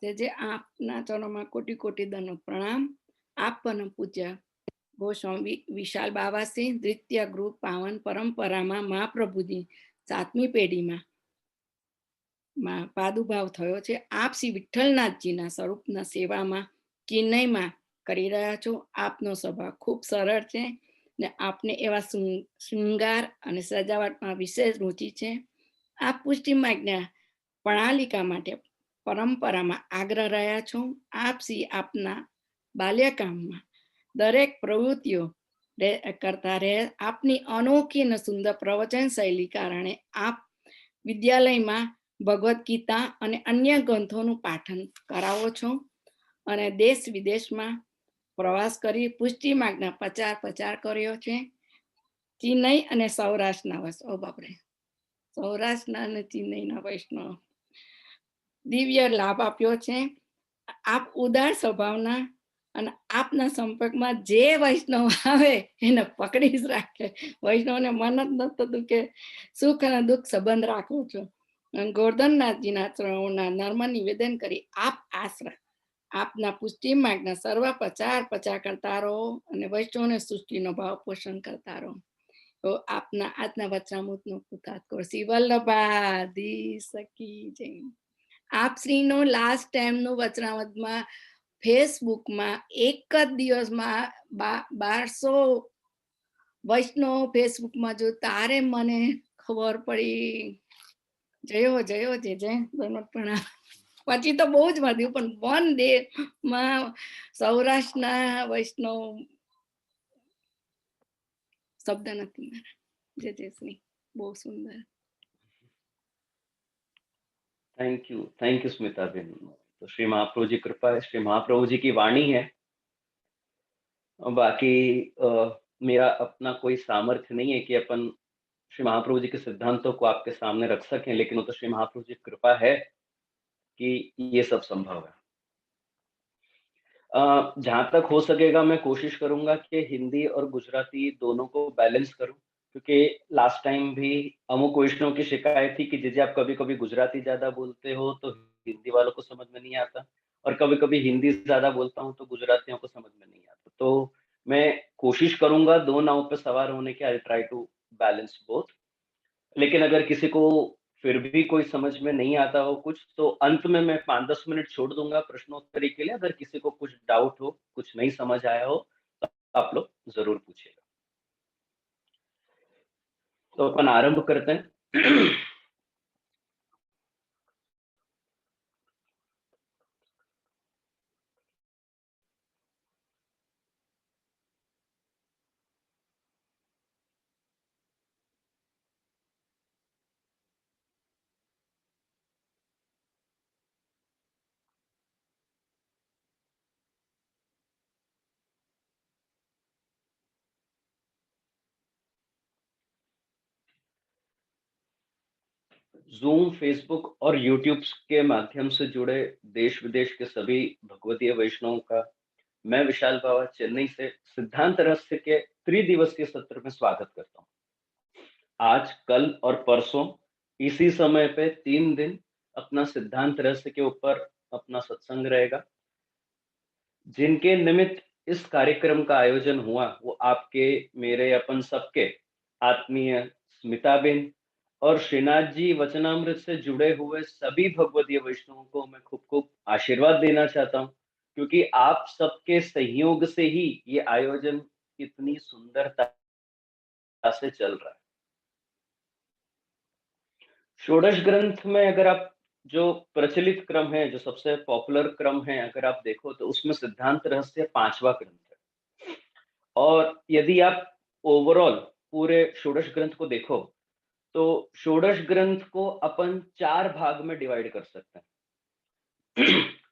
જે આપના ચરણોમાં કોટી કોટી દંડ પ્રણામ. આપ પરમ પૂજ્ય ગોસ્વામી વિશાલ બાવાસી દ્વિતીય ગૃહ પાવન પરંપરામાં મહાપ્રભુજી 7મી પેઢીમાં પાદુભાવ થયો છે. આપ શ્રી વિઠ્ઠલનાથજીના સ્વરૂપના સેવામાં ચેન્નઈમાં કરી રહ્યા છો. આપનો સ્વભાવ ખૂબ સરળ છે ને આપને એવા શૃંગાર અને સજાવટમાં વિશેષ રુચિ છે. આપ પુષ્ટિ માર્ગના પ્રણાલિકા માટે પરંપરામાં આગ્રહ રહ્યા છો. આપ શ્રી આપના બાલ્યકાળમાં દરેક પ્રવૃત્તિઓ કરતા રહે. આપની અનોખી અને સુંદર પ્રવચન શૈલી કારણે આપ વિદ્યાલયમાં ભગવદ્ ગીતા અને અન્ય ગ્રંથોનું પાઠન કરાવો છો અને દેશ વિદેશમાં પ્રવાસ કરી પુષ્ટિ માર્ગના પ્રચાર કર્યો છે. ચેન્નઈ અને સૌરાષ્ટ્રના વૈષ્ણવ બાપરે સૌરાષ્ટ્રના અને ચેન્નઈના વૈષ્ણવ દિવ્ય લાભ આપ્યો છે. આપ ઉદાર સ્વભાવના અને આપના સંપર્કમાં જે વૈષ્ણવ આવે એને પકડી જ રાખે. વૈષ્ણવને મન જ ન થતું કે સુખ અને દુઃખ સંબંધ રાખો છો. ગોર્ધનનાથજીના ચરણોના નર્મ નિવેદન કરી આપ આશરા આપના પુષ્ટિ માર્ગના સર્વ પ્રચાર કરતા રહો અને વૈષ્ણવને સૃષ્ટિનો ભાવ પોષણ કરતા રહો. તો આપના આજના વચનામૃતનો પુતાત કરો. શ્રી વલ્લભાધી સખી જય. આપ શ્રીનો લાસ્ટ ટાઈમનું વચનામૃતમાં ફેસબુકમાં એક જ દિવસમાં 1200 વૈષ્ણવ ફેસબુકમાં જો તારે મને ખબર પડી. જયો જય પ્રણામ. પછી તો બહુ જ વધ્યું પણ 1 day માં સૌરાષ્ટ્રના વૈષ્ણવ શબ્દ નથી મારા. જય શ્રી બહુ સુંદર. Thank you Smita ben. तो श्री महाप्रभु जी कृपा है, श्री महाप्रभु जी की वाणी है। बाकी मेरा अपना कोई सामर्थ्य नहीं है कि अपन श्री महाप्रभु जी के सिद्धांतों को आपके सामने रख सकें, लेकिन वो तो श्री महाप्रभु जी की कृपा है कि ये सब संभव है। जहां तक हो सकेगा मैं कोशिश करूंगा कि हिंदी और गुजराती दोनों को बैलेंस करूं, क्योंकि लास्ट टाइम भी अमुक वैष्णव की शिकायत थी कि जैसे आप कभी कभी गुजराती ज्यादा बोलते हो तो हिंदी वालों को समझ में नहीं आता, और कभी कभी हिंदी ज्यादा बोलता हूं तो गुजरातियों को समझ में नहीं आता। तो मैं कोशिश करूंगा 2 नाव पे सवार होने की। I try to balance both. लेकिन अगर किसी को फिर भी कोई समझ में नहीं आता हो कुछ, तो अंत में मैं 5-10 मिनट छोड़ दूंगा प्रश्नोत्तरी के लिए। अगर किसी को कुछ डाउट हो, कुछ नहीं समझ आया हो, तो आप लोग जरूर पूछिएगा। तो अपन आरंभ करते हैं। जूम, फेसबुक और यूट्यूब के माध्यम से जुड़े देश विदेश के सभी भगवदीय वैष्णवों का मैं विशाल बाबा चेन्नई से सिद्धांत रहस्य के त्रिदिवसीय सत्र में स्वागत करता हूँ। आज, कल और परसों इसी समय पे 3 दिन अपना सिद्धांत रहस्य के ऊपर अपना सत्संग रहेगा। जिनके निमित्त इस कार्यक्रम का आयोजन हुआ वो आपके, मेरे, अपन सबके आत्मीय स्मिताबेन और श्रीनाथ जी वचनामृत से जुड़े हुए सभी भगवदीय वैष्णवों को मैं खूब खूब आशीर्वाद देना चाहता हूँ, क्योंकि आप सबके सहयोग से ही ये आयोजन इतनी सुंदरता से चल रहा है। षोडश ग्रंथ में अगर आप जो प्रचलित क्रम है, जो सबसे पॉपुलर क्रम है, अगर आप देखो तो उसमें सिद्धांत रहस्य 5वां ग्रंथ है। और यदि आप ओवरऑल पूरे षोडश ग्रंथ को देखो तो षोडश ग्रंथ को अपन 4 भाग में डिवाइड कर सकते हैं।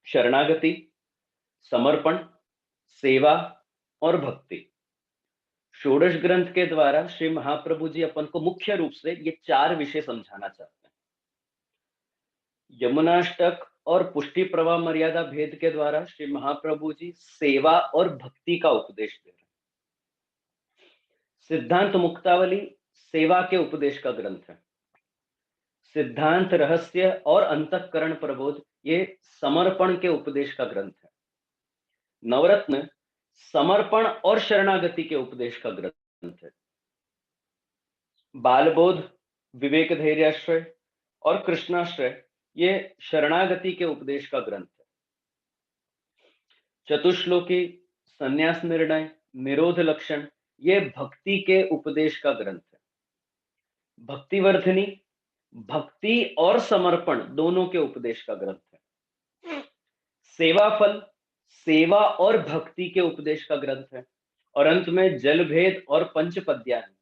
शरणागति, समर्पण, सेवा और भक्ति। षोडश ग्रंथ के द्वारा श्री महाप्रभु जी अपन को मुख्य रूप से ये 4 विषय समझाना चाहते हैं। यमुनाष्टक और पुष्टि प्रवाह मर्यादा भेद के द्वारा श्री महाप्रभु जी सेवा और भक्ति का उपदेश दे रहे हैं। सिद्धांत मुक्तावली सेवा के उपदेश का ग्रंथ है। सिद्धांत रहस्य और अंतःकरण प्रबोध ये समर्पण के उपदेश का ग्रंथ है। नवरत्न समर्पण और शरणागति के उपदेश का ग्रंथ है। बालबोध, विवेक धैर्याश्रय और कृष्णाश्रय ये शरणागति के उपदेश का ग्रंथ है। चतुश्लोकी, संन्यास निर्णय, निरोध लक्षण ये भक्ति के उपदेश का ग्रंथ है। भक्तिवर्धिनी भक्ति और समर्पण दोनों के उपदेश का ग्रंथ है। सेवा फल, सेवा और भक्ति के उपदेश का ग्रंथ है। और अंत में जल भेद और पंचपद्यानि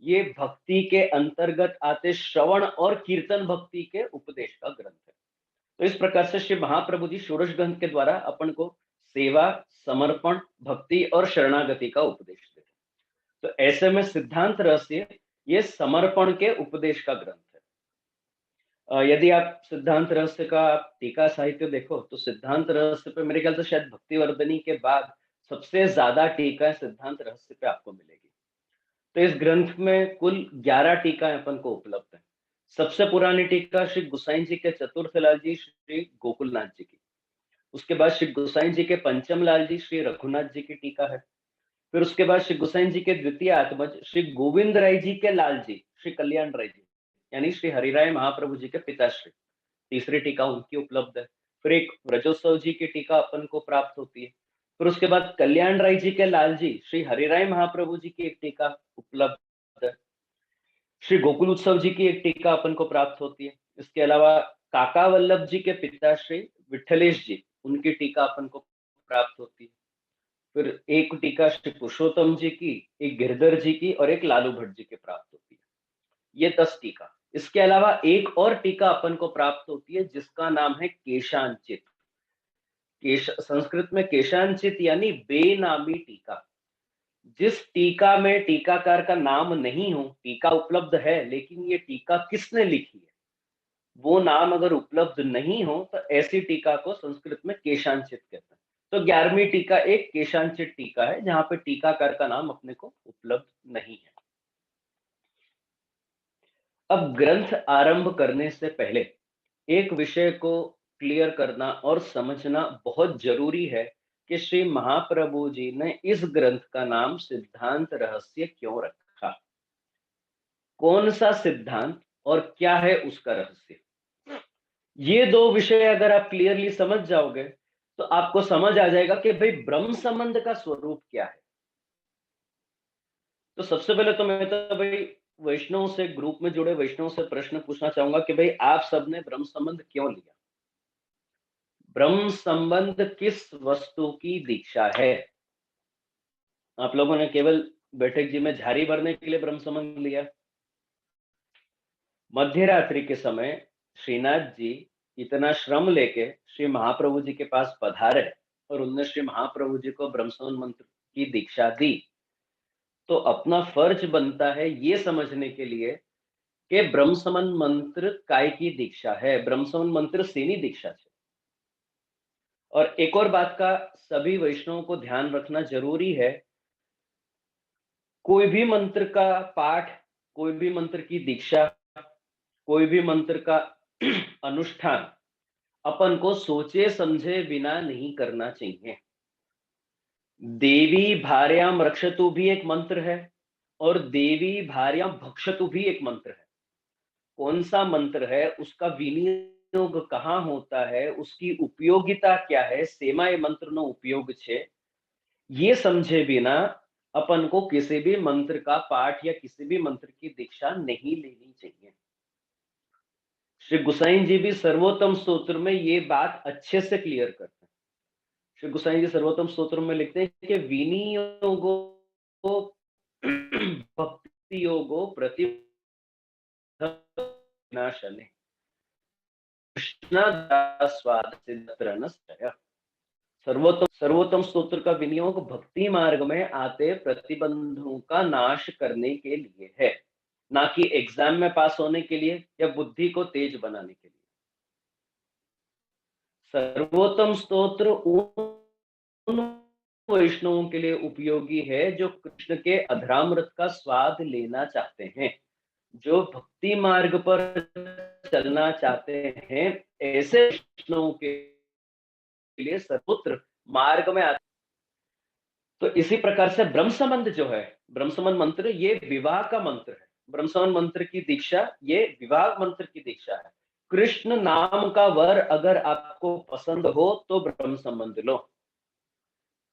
ये भक्ति के अंतर्गत आते श्रवण और कीर्तन भक्ति के उपदेश का ग्रंथ है। तो इस प्रकार से श्री महाप्रभु जी षोडश ग्रंथ के द्वारा अपन को सेवा, समर्पण, भक्ति और शरणागति का उपदेश देते हैं। तो ऐसे में सिद्धांत रहस्य ये समर्पण के उपदेश का ग्रंथ है। यदि आप सिद्धांत रहस्य का टीका साहित्य देखो तो सिद्धांत रहस्य पे मेरे ख्याल से शायद भक्तिवर्धनी के बाद सबसे ज्यादा टीका सिद्धांत रहस्य पे आपको मिलेगी। तो इस ग्रंथ में कुल 11 टीकाएं अपन को उपलब्ध है। सबसे पुरानी टीका श्री गुसाई जी के चतुर्थ लाल जी श्री गोकुलनाथ जी की। उसके बाद श्री गुसाई जी के पंचम लाल जी श्री रघुनाथ जी की टीका है। फिर उसके बाद श्री गुसाई जी के द्वितीय आत्मज श्री गोविंद राय जी के लाल जी श्री कल्याण राय जी यानी श्री हरिराय महाप्रभु जी के पिताश्री, तीसरी टीका उनकी उपलब्ध है। फिर एक व्रजोत्सव जी की टीका अपन को प्राप्त होती है। फिर उसके बाद कल्याण राय जी के लाल जी श्री हरिराय महाप्रभु जी की एक टीका उपलब्ध है। श्री गोकुल उत्सव जी की एक टीका अपन को प्राप्त होती है। इसके अलावा काका वल्लभ जी के पिता श्री विठलेश जी उनकी टीका अपन को प्राप्त होती है। फिर एक टीका श्री पुरुषोत्तम जी की, एक गिरधर जी की और एक लालू भट्ट जी की प्राप्त होती है। ये 10 टीका। इसके अलावा एक और टीका अपन को प्राप्त होती है जिसका नाम है केशांचित। संस्कृत में केशांचित यानी बेनामी टीका। जिस टीका में टीकाकार का नाम नहीं हो, टीका उपलब्ध है लेकिन ये टीका किसने लिखी है वो नाम अगर उपलब्ध नहीं हो तो ऐसी टीका को संस्कृत में केशांचित कहते हैं। तो 11वीं टीका एक केशांचित टीका है जहां पे टीकाकार का नाम अपने को उपलब्ध नहीं है। अब ग्रंथ आरंभ करने से पहले एक विषय को क्लियर करना और समझना बहुत जरूरी है कि श्री महाप्रभु जी ने इस ग्रंथ का नाम सिद्धांत रहस्य क्यों रखा। कौन सा सिद्धांत और क्या है उसका रहस्य। ये दो विषय अगर आप क्लियरली समझ जाओगे तो आपको समझ आ जाएगा कि भाई ब्रह्म संबंध का स्वरूप क्या है। तो सबसे पहले तो मैं तो भाई वैष्णव से, ग्रुप में जुड़े वैष्णव से प्रश्न पूछना चाहूंगा कि भाई आप सबने ब्रह्म संबंध क्यों लिया। ब्रह्म संबंध किस वस्तु की दीक्षा है। आप लोगों ने केवल बैठक जी में झाड़ी भरने के लिए ब्रह्म संबंध लिया। मध्य रात्रि के समय श्रीनाथ जी इतना श्रम लेके श्री महाप्रभु जी के पास पधारे और उनने श्री महाप्रभु जी को ब्रह्म संबंध मंत्र की दीक्षा दी। तो अपना फर्ज बनता है ये समझने के लिए कि ब्रह्म संबंध मंत्र काय की दीक्षा है। ब्रह्म संबंध मंत्र सेनी दीक्षा है। और एक और बात का सभी वैष्णवों को ध्यान रखना जरूरी है, कोई भी मंत्र का पाठ, कोई भी मंत्र की दीक्षा, कोई भी मंत्र का अनुष्ठान अपन को सोचे समझे बिना नहीं करना चाहिए। देवी भार्याम रक्षतु भी एक मंत्र है और देवी भार्याम भक्षतु भी एक मंत्र है। कौन सा मंत्र है, उसका विनियोग कहाँ होता है, उसकी उपयोगिता क्या है, सेमाय मंत्र नो उपयोग छे, ये समझे बिना अपन को किसी भी मंत्र का पाठ या किसी भी मंत्र की दीक्षा नहीं लेनी चाहिए। श्री गुसाई जी भी सर्वोत्तम स्तोत्र में ये बात अच्छे से क्लियर करते हैं। श्री गुसाई जी सर्वोत्तम स्तोत्र में लिखते हैं कि विनियोगो भक्ति योगो प्रतिनाशने कृष्णादास्वाद सिद्धत्रणस्तय। सर्वोत्तम स्तोत्र का विनियोग भक्ति मार्ग में आते प्रतिबंधों का नाश करने के लिए है, ना कि एग्जाम में पास होने के लिए या बुद्धि को तेज बनाने के लिए। सर्वोत्तम स्तोत्र उन वैष्णवों के लिए उपयोगी है जो कृष्ण के अधरामृत का स्वाद लेना चाहते हैं। जो भक्ति मार्ग पर चलना चाहते हैं, ऐसे वैष्णव के लिए सर्वोत्तम मार्ग में आते। तो इसी प्रकार से ब्रह्म संबंध जो है, ब्रह्म संबंध मंत्र ये विवाह का मंत्र है। ब्रह्म संबंध मंत्र की दीक्षा ये विवाह मंत्र की दीक्षा है। कृष्ण नाम का वर अगर आपको पसंद हो तो ब्रह्म संबंध लो।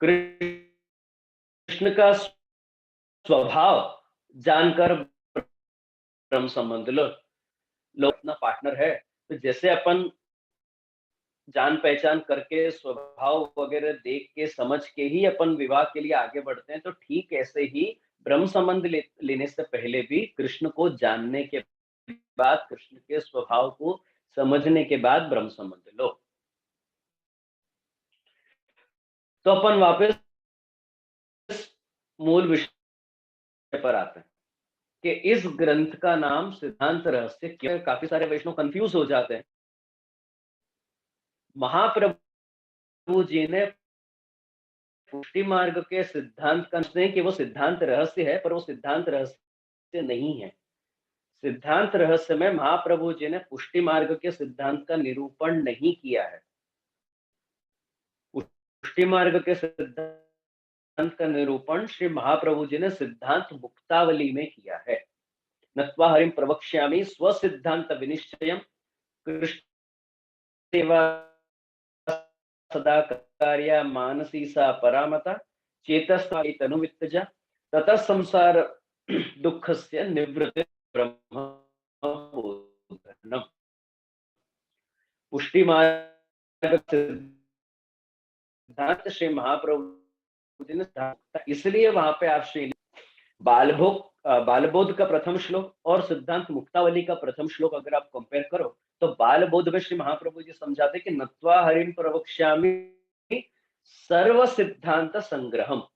कृष्ण का स्वभाव जानकर ब्रह्म संबंध लो। लो अपना पार्टनर है, तो जैसे अपन जान पहचान करके स्वभाव वगैरह देख के समझ के ही अपन विवाह के लिए आगे बढ़ते हैं, तो ठीक ऐसे ही ब्रह्म संबंध लेने से पहले भी कृष्ण को जानने के बाद, कृष्ण के स्वभाव को समझने के बाद ब्रह्म संबंध लो। तो अपन वापस मूल विषय पर आते हैं कि इस ग्रंथ का नाम सिद्धांत रहस्य क्यों। काफी सारे वैष्णव कंफ्यूज हो जाते हैं। महाप्रभु जी ने पुष्टि मार्ग के सिद्धांत का नहीं कि वो सिद्धांत रहस्य है, पर वो सिद्धांत रहस्य नहीं है। सिद्धांत रहस्य में महाप्रभु जी ने पुष्टि मार्ग के सिद्धांत का निरूपण नहीं किया है। पुष्टि मार्ग के सिद्धांत का निरूपण श्री महाप्रभु जी ने सिद्धांत मुक्तावली में किया है। नत्वा हरिम प्रवक्ष्यामि स्व सिद्धांत विनिश्चयम कृष्ण सेवा सदा कार्या मानसी सा परामता चेतस्ता तनुवित्तजा ततः संसार दुःखस्य निवृत्ति ब्रह्म बोधनम। पुष्टि मार्ग सिद्धांत श्री महाप्रभु जी ने इसलिए वहां पे आप श्री बालबोध का प्रथम श्लोक और सिद्धांत मुक्तावली का प्रथम श्लोक अगर आप कंपेयर करो, तो बालबोध में श्री महाप्रभु जी समझाते कि नत्वा हरिम प्रवक्ष्यामि सर्व सिद्धांत संग्रहम।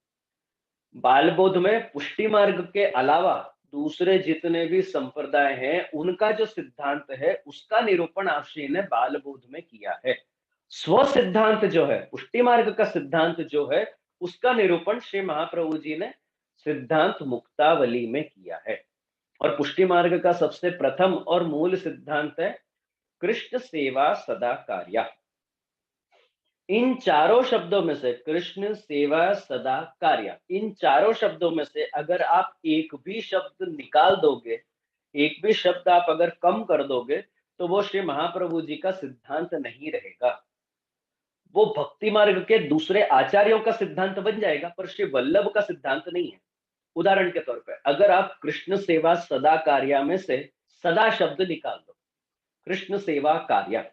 बालबोध में पुष्टि मार्ग के अलावा दूसरे जितने भी संप्रदाय हैं, उनका जो सिद्धांत है उसका निरूपण आपश्री ने बालबोध में किया है। स्व सिद्धांत जो है, पुष्टि मार्ग का सिद्धांत जो है, उसका निरूपण श्री महाप्रभु जी ने सिद्धांत मुक्तावली में किया है। और पुष्टि मार्ग का सबसे प्रथम और मूल सिद्धांत है कृष्ण सेवा सदा कार्या। इन चारों शब्दों में से कृष्ण सेवा सदा कार्य, इन चारों शब्दों में से अगर आप एक भी शब्द निकाल दोगे, एक भी शब्द आप अगर कम कर दोगे, तो वो श्री महाप्रभु जी का सिद्धांत नहीं रहेगा। वो भक्ति मार्ग के दूसरे आचार्यों का सिद्धांत बन जाएगा, पर श्री वल्लभ का सिद्धांत नहीं है। उदाहरण के तौर पर अगर आप कृष्ण सेवा सदा कार्या में से सदा शब्द निकाल दो, कृष्ण सेवा कार्या,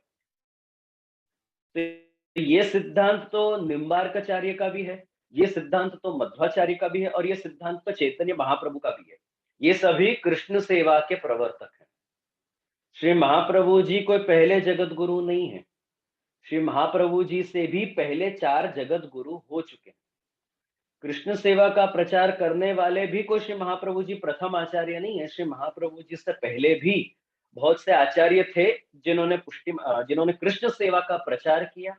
तो ये सिद्धांत तो निम्बार्काचार्य का भी है, ये सिद्धांत तो मध्वाचार्य का भी है, और ये सिद्धांत तो चैतन्य महाप्रभु का भी है। ये सभी कृष्ण सेवा के प्रवर्तक हैं। श्री महाप्रभु जी कोई पहले जगत गुरु नहीं है। श्री महाप्रभु जी से भी पहले 4 जगत गुरु हो चुके हैं। कृष्ण सेवा का प्रचार करने वाले भी कोई श्री महाप्रभु जी प्रथम आचार्य नहीं है। श्री महाप्रभु जी से पहले भी बहुत से आचार्य थे जिन्होंने कृष्ण सेवा का प्रचार किया।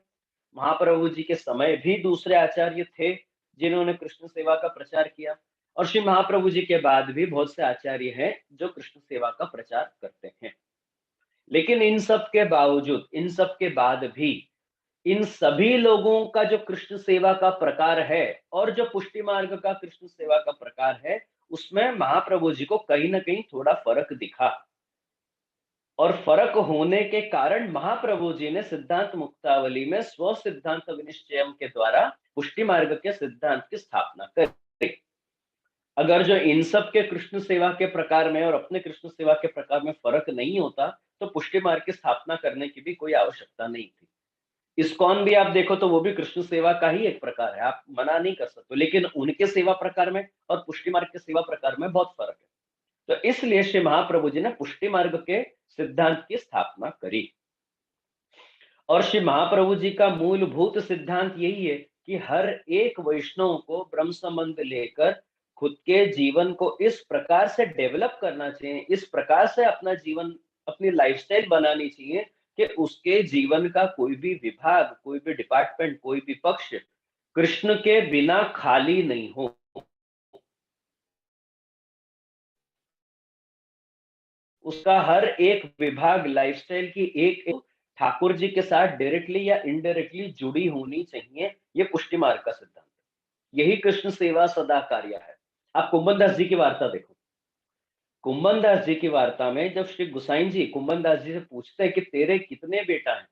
महाप्रभु जी के समय भी दूसरे आचार्य थे जिन्होंने कृष्ण सेवा का प्रचार किया, और श्री महाप्रभु जी के बाद भी बहुत से आचार्य हैं जो कृष्ण सेवा का प्रचार करते हैं। लेकिन इन सब के बावजूद, इन सब के बाद भी इन सभी लोगों का जो कृष्ण सेवा का प्रकार है और जो पुष्टि मार्ग का कृष्ण सेवा का प्रकार है, उसमें महाप्रभु जी को कहीं ना कहीं थोड़ा फर्क दिखा। और फर्क होने के कारण महाप्रभु जी ने सिद्धांत मुक्तावली में स्व सिद्धांत विनिश्चयम के द्वारा पुष्टि मार्ग के सिद्धांत की स्थापना करी। अगर जो इन सब के कृष्ण सेवा के प्रकार में और अपने कृष्ण सेवा के प्रकार में फर्क नहीं होता, तो पुष्टि मार्ग की स्थापना करने की भी कोई आवश्यकता नहीं थी। इस्कॉन भी आप देखो तो वो भी कृष्ण सेवा का ही एक प्रकार है, आप मना नहीं कर सकते, लेकिन उनके सेवा प्रकार में और पुष्टि मार्ग के सेवा प्रकार में बहुत फर्क है। तो इसलिए श्री महाप्रभु जी ने पुष्टि मार्ग के सिद्धांत की स्थापना करी। और श्री महाप्रभु जी का मूलभूत सिद्धांत यही है कि हर एक वैष्णव को ब्रह्म संबंध लेकर खुद के जीवन को इस प्रकार से डेवलप करना चाहिए, इस प्रकार से अपना जीवन, अपनी लाइफस्टाइल बनानी चाहिए कि उसके जीवन का कोई भी विभाग, कोई भी डिपार्टमेंट, कोई भी पक्ष कृष्ण के बिना खाली नहीं हो। उसका हर एक विभाग लाइफस्टाइल की एक ठाकुर जी के साथ डायरेक्टली या इनडायरेक्टली जुड़ी होनी चाहिए। ये पुष्टि मार्ग का सिद्धांत है। यही कृष्ण सेवा सदा कार्य है। आप कुंभन दास जी की वार्ता देखो। कुंभन दास जी की वार्ता में जब श्री गुसाई जी कुंभन दास जी से पूछते हैं कि तेरे कितने बेटा हैं,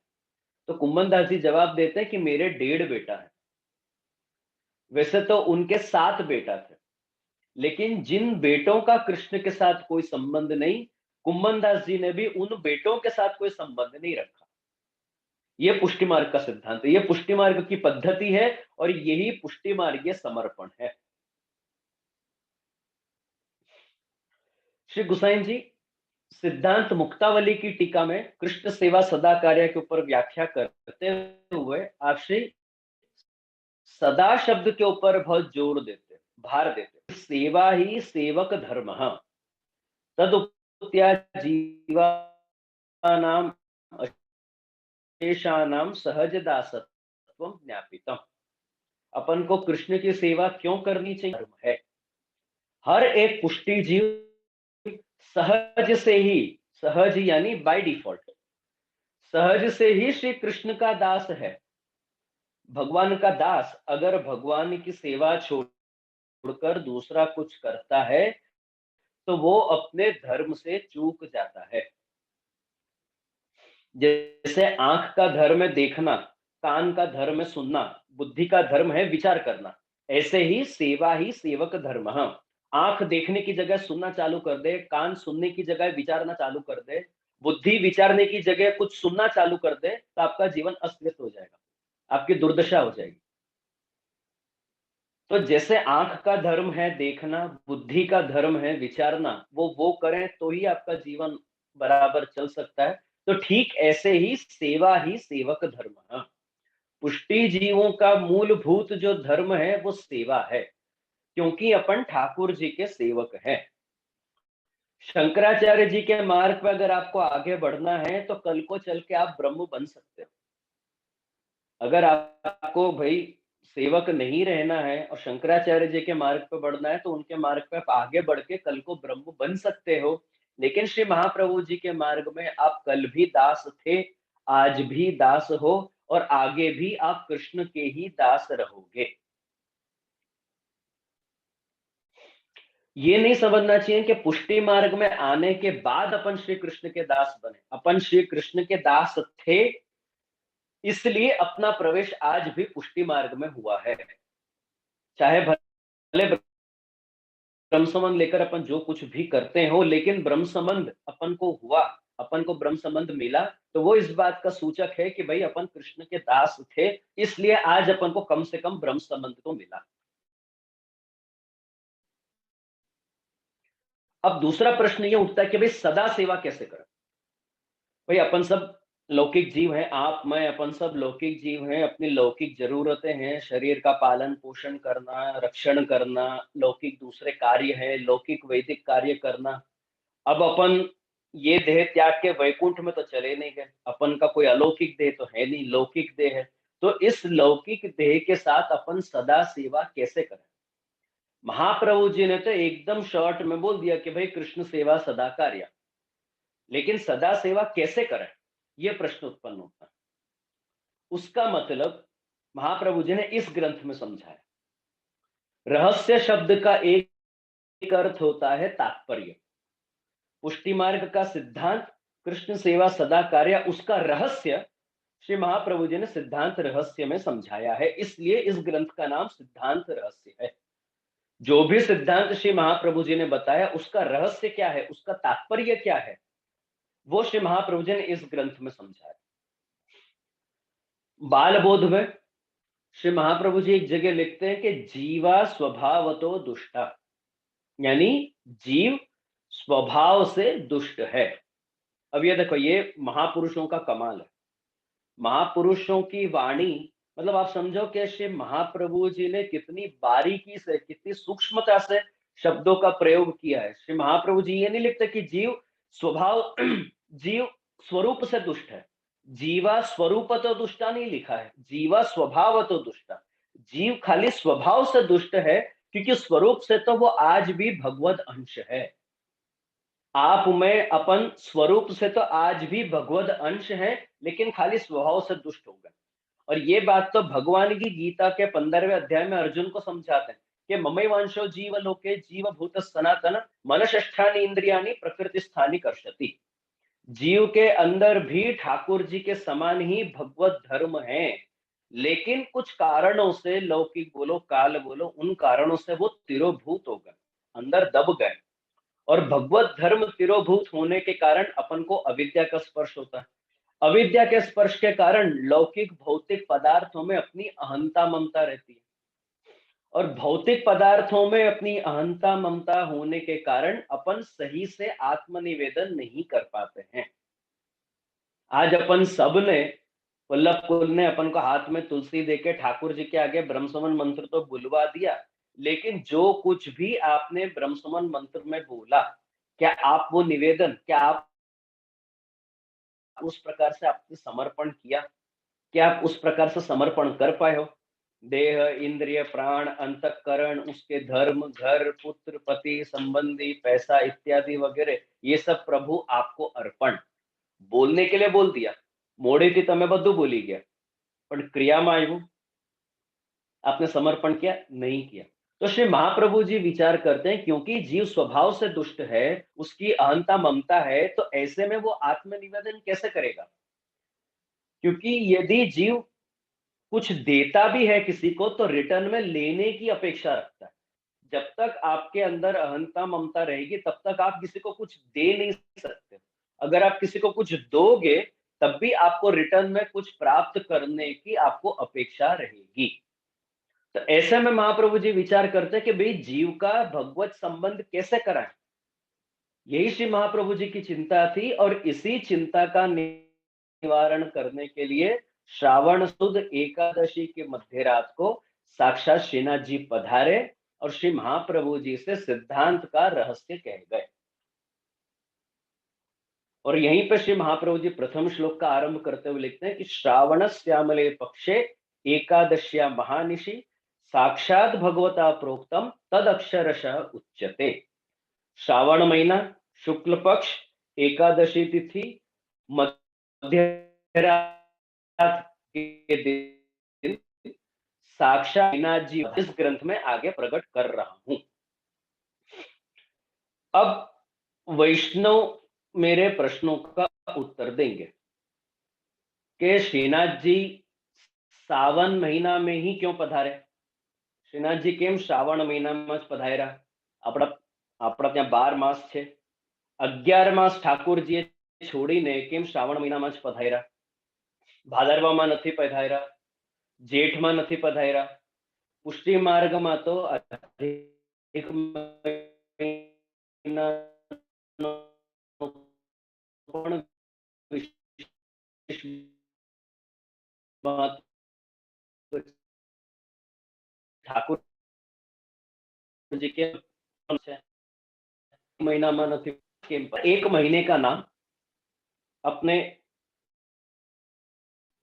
तो कुंभन दास जी जवाब देते हैं कि मेरे 1.5 बेटा है। वैसे तो उनके 7 बेटा थे, लेकिन जिन बेटों का कृष्ण के साथ कोई संबंध नहीं, कुंभन दास जी ने भी उन बेटों के साथ कोई संबंध नहीं रखा। ये पुष्टि मार्ग का सिद्धांत है, ये पुष्टि मार्ग की पद्धति है, और यही पुष्टि मार्गीय समर्पण है। श्री गुसाई जी सिद्धांत मुक्तावली की टीका में कृष्ण सेवा सदा कार्य के ऊपर व्याख्या करते हुए आप श्री सदा शब्द के ऊपर बहुत जोर देते, भार देते। सेवा ही सेवक धर्म तदुक्त्या जीवानाम अशेषानाम सहज दासत्वम ज्ञापितम। अपन को कृष्ण की सेवा क्यों करनी चाहिए? धर्म है। हर एक पुष्टि जीव सहज से ही, सहज यानी बाय डिफॉल्ट, सहज से ही श्री कृष्ण का दास है। भगवान का दास अगर भगवान की सेवा छोड़कर दूसरा कुछ करता है, तो वो अपने धर्म से चूक जाता है। जैसे आंख का धर्म है देखना, कान का धर्म है सुनना, बुद्धि का धर्म है विचार करना, ऐसे ही सेवा ही सेवक धर्म। आंख देखने की जगह सुनना चालू कर दे, कान सुनने की जगह विचारना चालू कर दे, बुद्धि विचारने की जगह कुछ सुनना चालू कर दे, तो आपका जीवन अस्त व्यस्त हो जाएगा, आपकी दुर्दशा हो जाएगी। तो जैसे आंख का धर्म है देखना, बुद्धि का धर्म है विचारना, वो करें तो ही आपका जीवन बराबर चल सकता है। तो ठीक ऐसे ही सेवा ही सेवक धर्म है। पुष्टि जीवों का मूलभूत जो धर्म है वो सेवा है, क्योंकि अपन ठाकुर जी के सेवक हैं। शंकराचार्य जी के मार्ग पर अगर आपको आगे बढ़ना है तो कल को चल के आप ब्रह्म बन सकते हो। अगर आपको भाई सेवक नहीं रहना है और शंकराचार्य जी के मार्ग पर बढ़ना है, तो उनके मार्ग पर आप आगे बढ़ के कल को ब्रह्म बन सकते हो। लेकिन श्री महाप्रभु जी के मार्ग में आप कल भी दास थे, आज भी दास हो, और आगे भी आप कृष्ण के ही दास रहोगे। ये नहीं समझना चाहिए कि पुष्टि मार्ग में आने के बाद अपन श्री कृष्ण के दास बने। अपन श्री कृष्ण के दास थे, इसलिए अपना प्रवेश आज भी पुष्टि मार्ग में हुआ है। चाहे भले ब्रह्म संबंध लेकर अपन जो कुछ भी करते हो, लेकिन ब्रह्म संबंध अपन को हुआ, अपन को ब्रह्म संबंध मिला, तो वो इस बात का सूचक है कि भाई अपन कृष्ण के दास थे, इसलिए आज अपन को कम से कम ब्रह्म संबंध तो मिला। अब दूसरा प्रश्न ये उठता है कि भाई सदा सेवा कैसे करें? भाई अपन सब लौकिक जीव हैं, आप मैं अपन सब लौकिक जीव हैं, अपनी लौकिक जरूरतें हैं, शरीर का पालन पोषण करना, रक्षण करना, लौकिक दूसरे कार्य है, लौकिक वैदिक कार्य करना। अब अपन ये देह त्याग के वैकुंठ में तो चले नहीं गए, अपन का कोई अलौकिक देह तो है नहीं, लौकिक देह है। तो इस लौकिक देह के साथ अपन सदा सेवा कैसे करें? महाप्रभु जी ने तो एकदम शॉर्ट में बोल दिया कि भाई कृष्ण सेवा सदा कार्य। लेकिन सदा सेवा कैसे करें, यह प्रश्न उत्पन्न होता है। उसका मतलब महाप्रभु जी ने इस ग्रंथ में समझाया। रहस्य शब्द का एक अर्थ होता है तात्पर्य। पुष्टि मार्ग का सिद्धांत कृष्ण सेवा सदा कार्य, उसका रहस्य श्री महाप्रभु जी ने सिद्धांत रहस्य में समझाया है, इसलिए इस ग्रंथ का नाम सिद्धांत रहस्य है। जो भी सिद्धांत श्री महाप्रभु जी ने बताया, उसका रहस्य क्या है, उसका तात्पर्य क्या है, वो श्री महाप्रभु जी ने इस ग्रंथ में समझाया। बाल बोध में श्री महाप्रभु जी एक जगह लिखते हैं कि जीवा स्वभावतो दुष्टा, यानी जीव स्वभाव से दुष्ट है। अब ये देखो, ये महापुरुषों का कमाल है। महापुरुषों की वाणी, मतलब आप समझो कि श्री महाप्रभु जी ने कितनी बारीकी से, कितनी सूक्ष्मता से शब्दों का प्रयोग किया है। श्री महाप्रभु जी ये नहीं लिखते कि जीव स्वभाव जीव स्वरूप से दुष्ट है, जीवा स्वरूप तो दुष्टा नहीं लिखा है, जीवा स्वभाव तो दुष्टा। जीव खाली स्वभाव से दुष्ट है, क्योंकि स्वरूप से तो वो आज भी भगवत अंश है, आप में अपन स्वरूप से तो आज भी भगवद अंश है, लेकिन खाली स्वभाव से दुष्ट हो गए। और ये बात तो भगवान की गीता के 15वें अध्याय में अर्जुन को समझाते हैं कि ममैवांशो जीव लोके जीव भूत सनातन मनष्ठानि इंद्रियाणि प्रकृति स्थानी कर्षति। जीव के अंदर भी ठाकुर जी के समान ही भगवत धर्म है, लेकिन कुछ कारणों से, लौकिक बोलो काल बोलो, उन कारणों से वो तिरोभूत हो गए, अंदर दब गए। और भगवत धर्म तिरोभूत होने के कारण अपन को अविद्या का स्पर्श होता है। अविद्या के स्पर्श के कारण लौकिक भौतिक पदार्थों में अपनी अहंता ममता रहती है, और भौतिक पदार्थों में अपनी अहंता ममता होने के कारण अपन सही से आत्मनिवेदन नहीं कर पाते हैं। आज अपन सब ने, वल्लभ कुल ने अपन को हाथ में तुलसी देके ठाकुर जी के आगे ब्रह्मसुमन मंत्र तो बुलवा दिया, लेकिन जो कुछ भी आपने ब्रह्मसुमन मंत्र में बोला, क्या आप वो निवेदन, क्या आप उस प्रकार से आपने समर्पण किया? क्या आप उस प्रकार से समर्पण कर पाए हो? देह, इंद्रिय, प्राण, अंतःकरण, उसके धर्म, घर, पुत्र, पति, संबंधी, पैसा इत्यादि वगैरह, ये सब प्रभु आपको अर्पण। बोलने के लिए बोल दिया, मोड़ेથી તમે બધું ભૂલી ગયા, પણ ક્રિયામાં આવ્યું, आपने समर्पण किया? नहीं किया। तो श्री महाप्रभु जी विचार करते हैं, क्योंकि जीव स्वभाव से दुष्ट है, उसकी अहंता ममता है, तो ऐसे में वो आत्मनिवेदन कैसे करेगा? क्योंकि यदि जीव कुछ देता भी है किसी को, तो रिटर्न में लेने की अपेक्षा रखता है। जब तक आपके अंदर अहंता ममता रहेगी, तब तक आप किसी को कुछ दे नहीं सकते। अगर आप किसी को कुछ दोगे, तब भी आपको रिटर्न में कुछ प्राप्त करने की आपको अपेक्षा रहेगी। तो ऐसे में महाप्रभु जी विचार करते हैं कि भाई जीव का भगवत संबंध कैसे कराएं। यही श्री महाप्रभु जी की चिंता थी, और इसी चिंता का निवारण करने के लिए श्रावण सुद एकादशी के मध्य रात को साक्षात श्रीनाथ जी पधारे और श्री महाप्रभु जी से सिद्धांत का रहस्य कह गए। और यहीं पर श्री महाप्रभु जी प्रथम श्लोक का आरंभ करते हुए लिखते हैं कि श्रावण श्यामले पक्षे एकादश्या महानिशि साक्षात भगवता प्रोक्तम तद अक्षरशः उच्यते। श्रावण महीना, शुक्ल पक्ष, एकादशी तिथि, मध्य रात के दिन साक्षात श्रीनाथ जी इस ग्रंथ में आगे प्रकट कर रहा हूं। अब वैष्णव मेरे प्रश्नों का उत्तर देंगे कि श्रीनाथ जी सावन महीना में ही क्यों पधारे? श्रीनाथ जी केम श्रावण महीना में पधार्या? આપણા આપણા ત્યાં 12 માસ છે, 11 માસ ઠાકોરજીએ છોડીને કેમ શ્રાવણ મહિનામાં જ પધાર્યા? ભાદરવામાં નથી પધાર્યા, જેઠમાં નથી પધાર્યા, પુષ્ટિ માર્ગમાં તો અધિક મહિનાનો પણ વિશેષ મહત્વ ठाकुर जी के महीना में नहीं। एक महीने का नाम अपने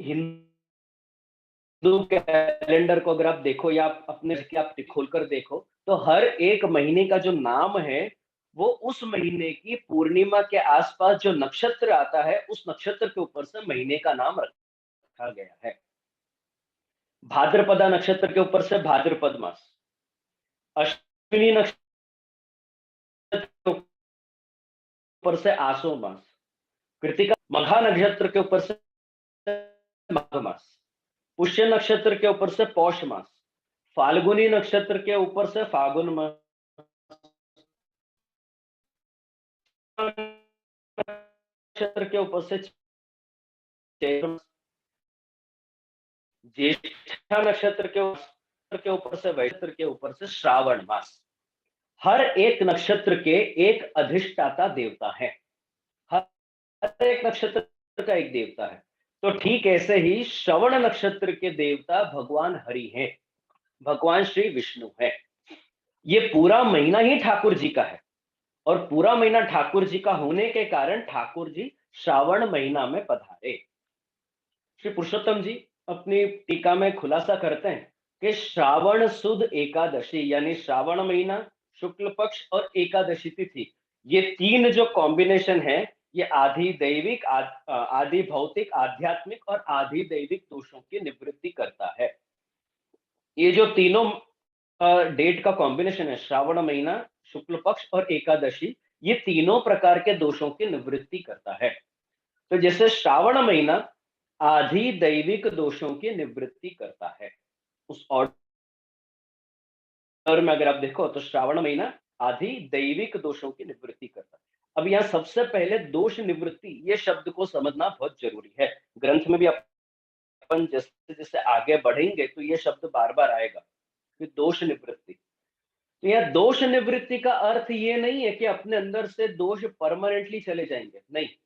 हिंदू कैलेंडर को अगर आप देखो, या आप अपने आप खोलकर देखो, तो हर एक महीने का जो नाम है वो उस महीने की पूर्णिमा के आसपास जो नक्षत्र आता है, उस नक्षत्र के ऊपर से महीने का नाम रखा गया है। भाद्रपदा नक्षत्र के ऊपर से भाद्रपद मास, अश्विनी नक्षत्र के ऊपर से आसो मास, कृतिका मघा नक्षत्र के ऊपर से माघ मास, पुष्य नक्षत्र के ऊपर से पौष मास, फाल्गुनी नक्षत्र के ऊपर से फागुन मास, नक्षत्र के ऊपर से चैत्र मास, ज्येष्ठा नक्षत्र के ऊपर से वैशाख के ऊपर से श्रावण मास। हर एक नक्षत्र के एक अधिष्ठाता देवता है, हर एक नक्षत्र का एक देवता है। तो ठीक ऐसे ही श्रवण नक्षत्र के देवता भगवान हरि हैं, भगवान श्री विष्णु है। ये पूरा महीना ही ठाकुर जी का है, और पूरा महीना ठाकुर जी का होने के कारण ठाकुर जी श्रावण महीना में पधारे। श्री पुरुषोत्तम जी अपनी टीका में खुलासा करते हैं कि श्रावण सुद एकादशी, यानी श्रावण महीना, शुक्ल पक्ष और एकादशी तिथि, ये तीन जो कॉम्बिनेशन है, ये आधि दैविक, आधि भौतिक आध्यात्मिक और आधि दैविक दोषों की निवृत्ति करता है। ये जो तीनों डेट का कॉम्बिनेशन है, श्रावण महीना, शुक्ल पक्ष और एकादशी, ये तीनों प्रकार के दोषों की निवृत्ति करता है। तो जैसे श्रावण महीना आधि दैविक दोषों की निवृत्ति करता है, उस ऑर्डर में अगर आप देखो तो श्रावण महीना आधि दैविक दोषों की निवृत्ति करता है। अब यहाँ सबसे पहले दोष निवृत्ति ये शब्द को समझना बहुत जरूरी है। ग्रंथ में भी अपन जैसे जैसे आगे बढ़ेंगे तो ये शब्द बार बार आएगा कि दोष निवृत्ति। तो यह दोष निवृत्ति का अर्थ ये नहीं है कि अपने अंदर से दोष परमानेंटली चले जाएंगे, नहीं।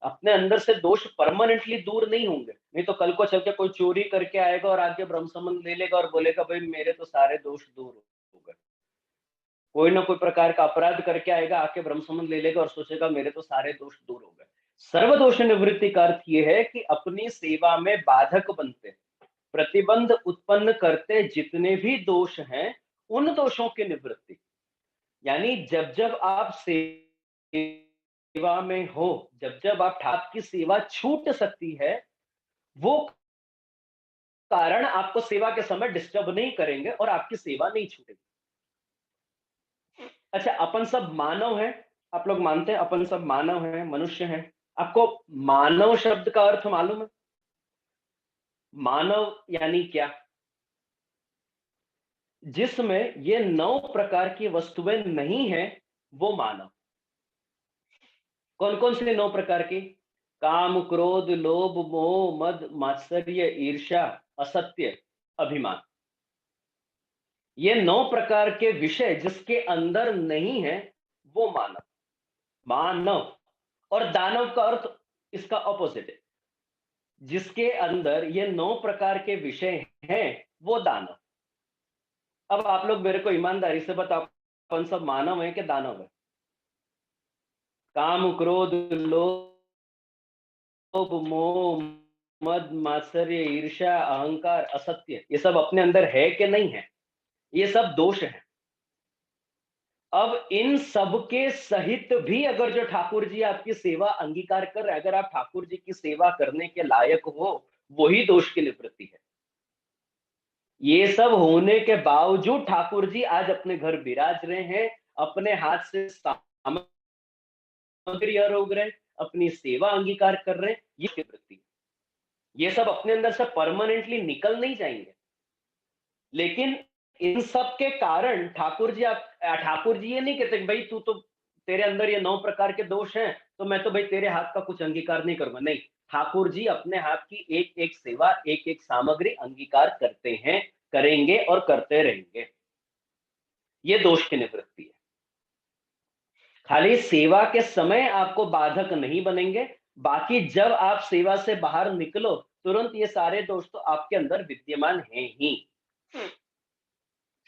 अपने अंदर से दोष परमानेंटली दूर नहीं होंगे, नहीं तो कल को चल के कोई चोरी करके आएगा और आगे ब्रह्म संबंध ले लेगा और बोलेगा भाई मेरे तो सारे दोष दूर हो गए। कोई ना कोई प्रकार का अपराध करके आएगा, आके ब्रह्म संबंध ले लेगा और सोचेगा मेरे तो सारे दोष दूर हो गए। सर्वदोष निवृत्ति का अर्थ यह है कि अपनी सेवा में बाधक बनते, प्रतिबंध उत्पन्न करते जितने भी दोष हैं, उन दोषों की निवृत्ति। यानी जब जब आप सेवा में हो, जब जब आपकी सेवा छूट सकती है, वो कारण आपको सेवा के समय डिस्टर्ब नहीं करेंगे और आपकी सेवा नहीं छूटेगी। अच्छा, अपन सब मानव हैं, आप लोग मानते हैं अपन सब मानव हैं, मनुष्य हैं। आपको मानव शब्द का अर्थ मालूम है? मानव यानी क्या? जिसमें ये 9 प्रकार की वस्तुएं नहीं है, वो मानव। कौन कौन से 9 प्रकार की? काम, क्रोध, लोभ, मोह, मद, मात्सर्य, ईर्ष्या, असत्य, अभिमान। ये 9 प्रकार के विषय जिसके अंदर नहीं है, वो मानव। मानव और दानव का अर्थ इसका ऑपोजिट है। जिसके अंदर ये 9 प्रकार के विषय हैं, वो दानव। अब आप लोग मेरे को ईमानदारी से बताओ, कौन सब मानव है कि दानव है? काम, क्रोध, लोभ, मोह, मद, मात्सर्य, ईर्ष्या, अहंकार, असत्य, ये सब अपने अंदर है कि नहीं है? ये सब दोष है। अब इन सब के सहित भी अगर जो ठाकुर जी आपकी सेवा अंगीकार कर रहे हैं, अगर आप ठाकुर जी की सेवा करने के लायक हो, वही दोष की निवृत्ति है। ये सब होने के बावजूद ठाकुर जी आज अपने घर विराज रहे हैं, अपने हाथ से सामग्री आरोग रहे हैं, अपनी सेवा अंगीकार कर रहे हैं, ये निवृत्ति। ये सब अपने अंदर से परमानेंटली निकल नहीं जाएंगे, लेकिन इन सब के कारण ठाकुर जी ये नहीं कहते कि भाई तू तो, तेरे अंदर ये 9 प्रकार के दोष हैं, तो मैं तो भाई तेरे हाथ का कुछ अंगीकार नहीं करूंगा। नहीं, ठाकुर जी अपने हाथ की एक एक सेवा, एक एक सामग्री अंगीकार करते हैं, करेंगे और करते रहेंगे। ये दोष की निवृत्ति है। खाली सेवा के समय आपको बाधक नहीं बनेंगे, बाकी जब आप सेवा से बाहर निकलो, तुरंत ये सारे दोष तो आपके अंदर विद्यमान हैं ही।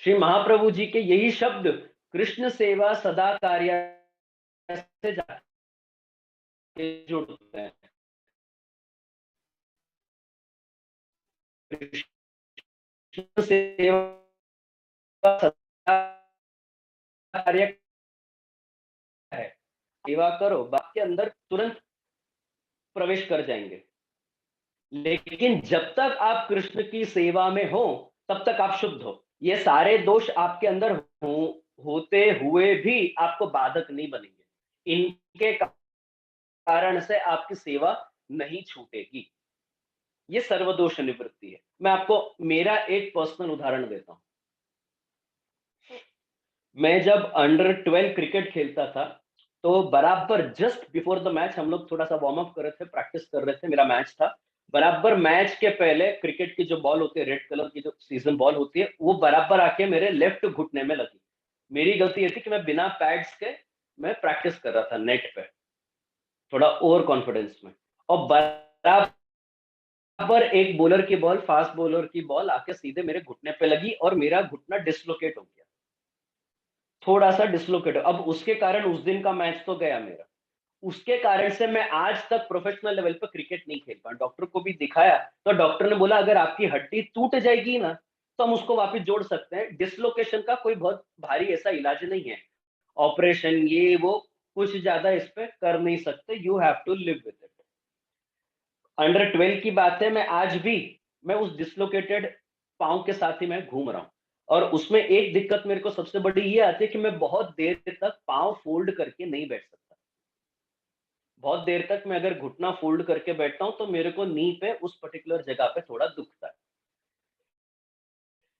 श्री महाप्रभु जी के यही शब्द, कृष्ण सेवा सदा कार्य से जाके जुड़ते हैं। कृष्ण सेवा सदा कार्य है, सेवा करो, बात के अंदर तुरंत प्रवेश कर जाएंगे। लेकिन जब तक आप कृष्ण की सेवा में हो, तब तक आप शुद्ध हो। ये सारे दोष आपके अंदर होते हुए भी आपको बाधक नहीं बनेंगे। इनके कारण से आपकी सेवा नहीं छूटेगी। ये सर्वदोष निवृत्ति है। मैं आपको मेरा एक पर्सनल उदाहरण देता हूं। मैं जब अंडर 12 क्रिकेट खेलता था, तो बराबर जस्ट बिफोर द मैच हम लोग थोड़ा सा वार्म अप कर रहे थे, प्रैक्टिस कर रहे थे, मेरा मैच था। बराबर मैच के पहले क्रिकेट की जो बॉल होती है, रेड कलर की जो सीजन बॉल होती है, वो बराबर आके मेरे लेफ्ट घुटने में लगी। मेरी गलती ये थी कि मैं बिना पैड्स के मैं प्रैक्टिस कर रहा था नेट पे, थोड़ा ओवर कॉन्फिडेंस में, और बराबर एक बॉलर की बॉल, फास्ट बॉलर की बॉल आके सीधे मेरे घुटने पे लगी और मेरा घुटना डिसलोकेट हो गया, थोड़ा सा डिसलोकेट। अब उसके कारण उस दिन का मैच तो गया मेरा। उसके कारण से मैं आज तक प्रोफेशनल लेवल पर क्रिकेट नहीं खेल पाया। डॉक्टर को भी दिखाया, तो डॉक्टर ने बोला अगर आपकी हड्डी टूट जाएगी ना, तो हम उसको वापस जोड़ सकते हैं। डिसलोकेशन का कोई बहुत भारी ऐसा इलाज नहीं है, ऑपरेशन ये वो कुछ ज्यादा इस पे कर नहीं सकते, you have to live with it. Under 12 की बात है, मैं आज भी मैं उस डिसलोकेटेड पाँव के साथ ही मैं घूम रहा हूँ। और उसमें एक दिक्कत मेरे को सबसे बड़ी ये आती है कि मैं बहुत देर तक पाँव फोल्ड करके नहीं बैठ सकता। बहुत देर तक मैं अगर घुटना फोल्ड करके बैठता हूँ तो मेरे को नी पे उस पर्टिकुलर जगह पे थोड़ा दुखता है।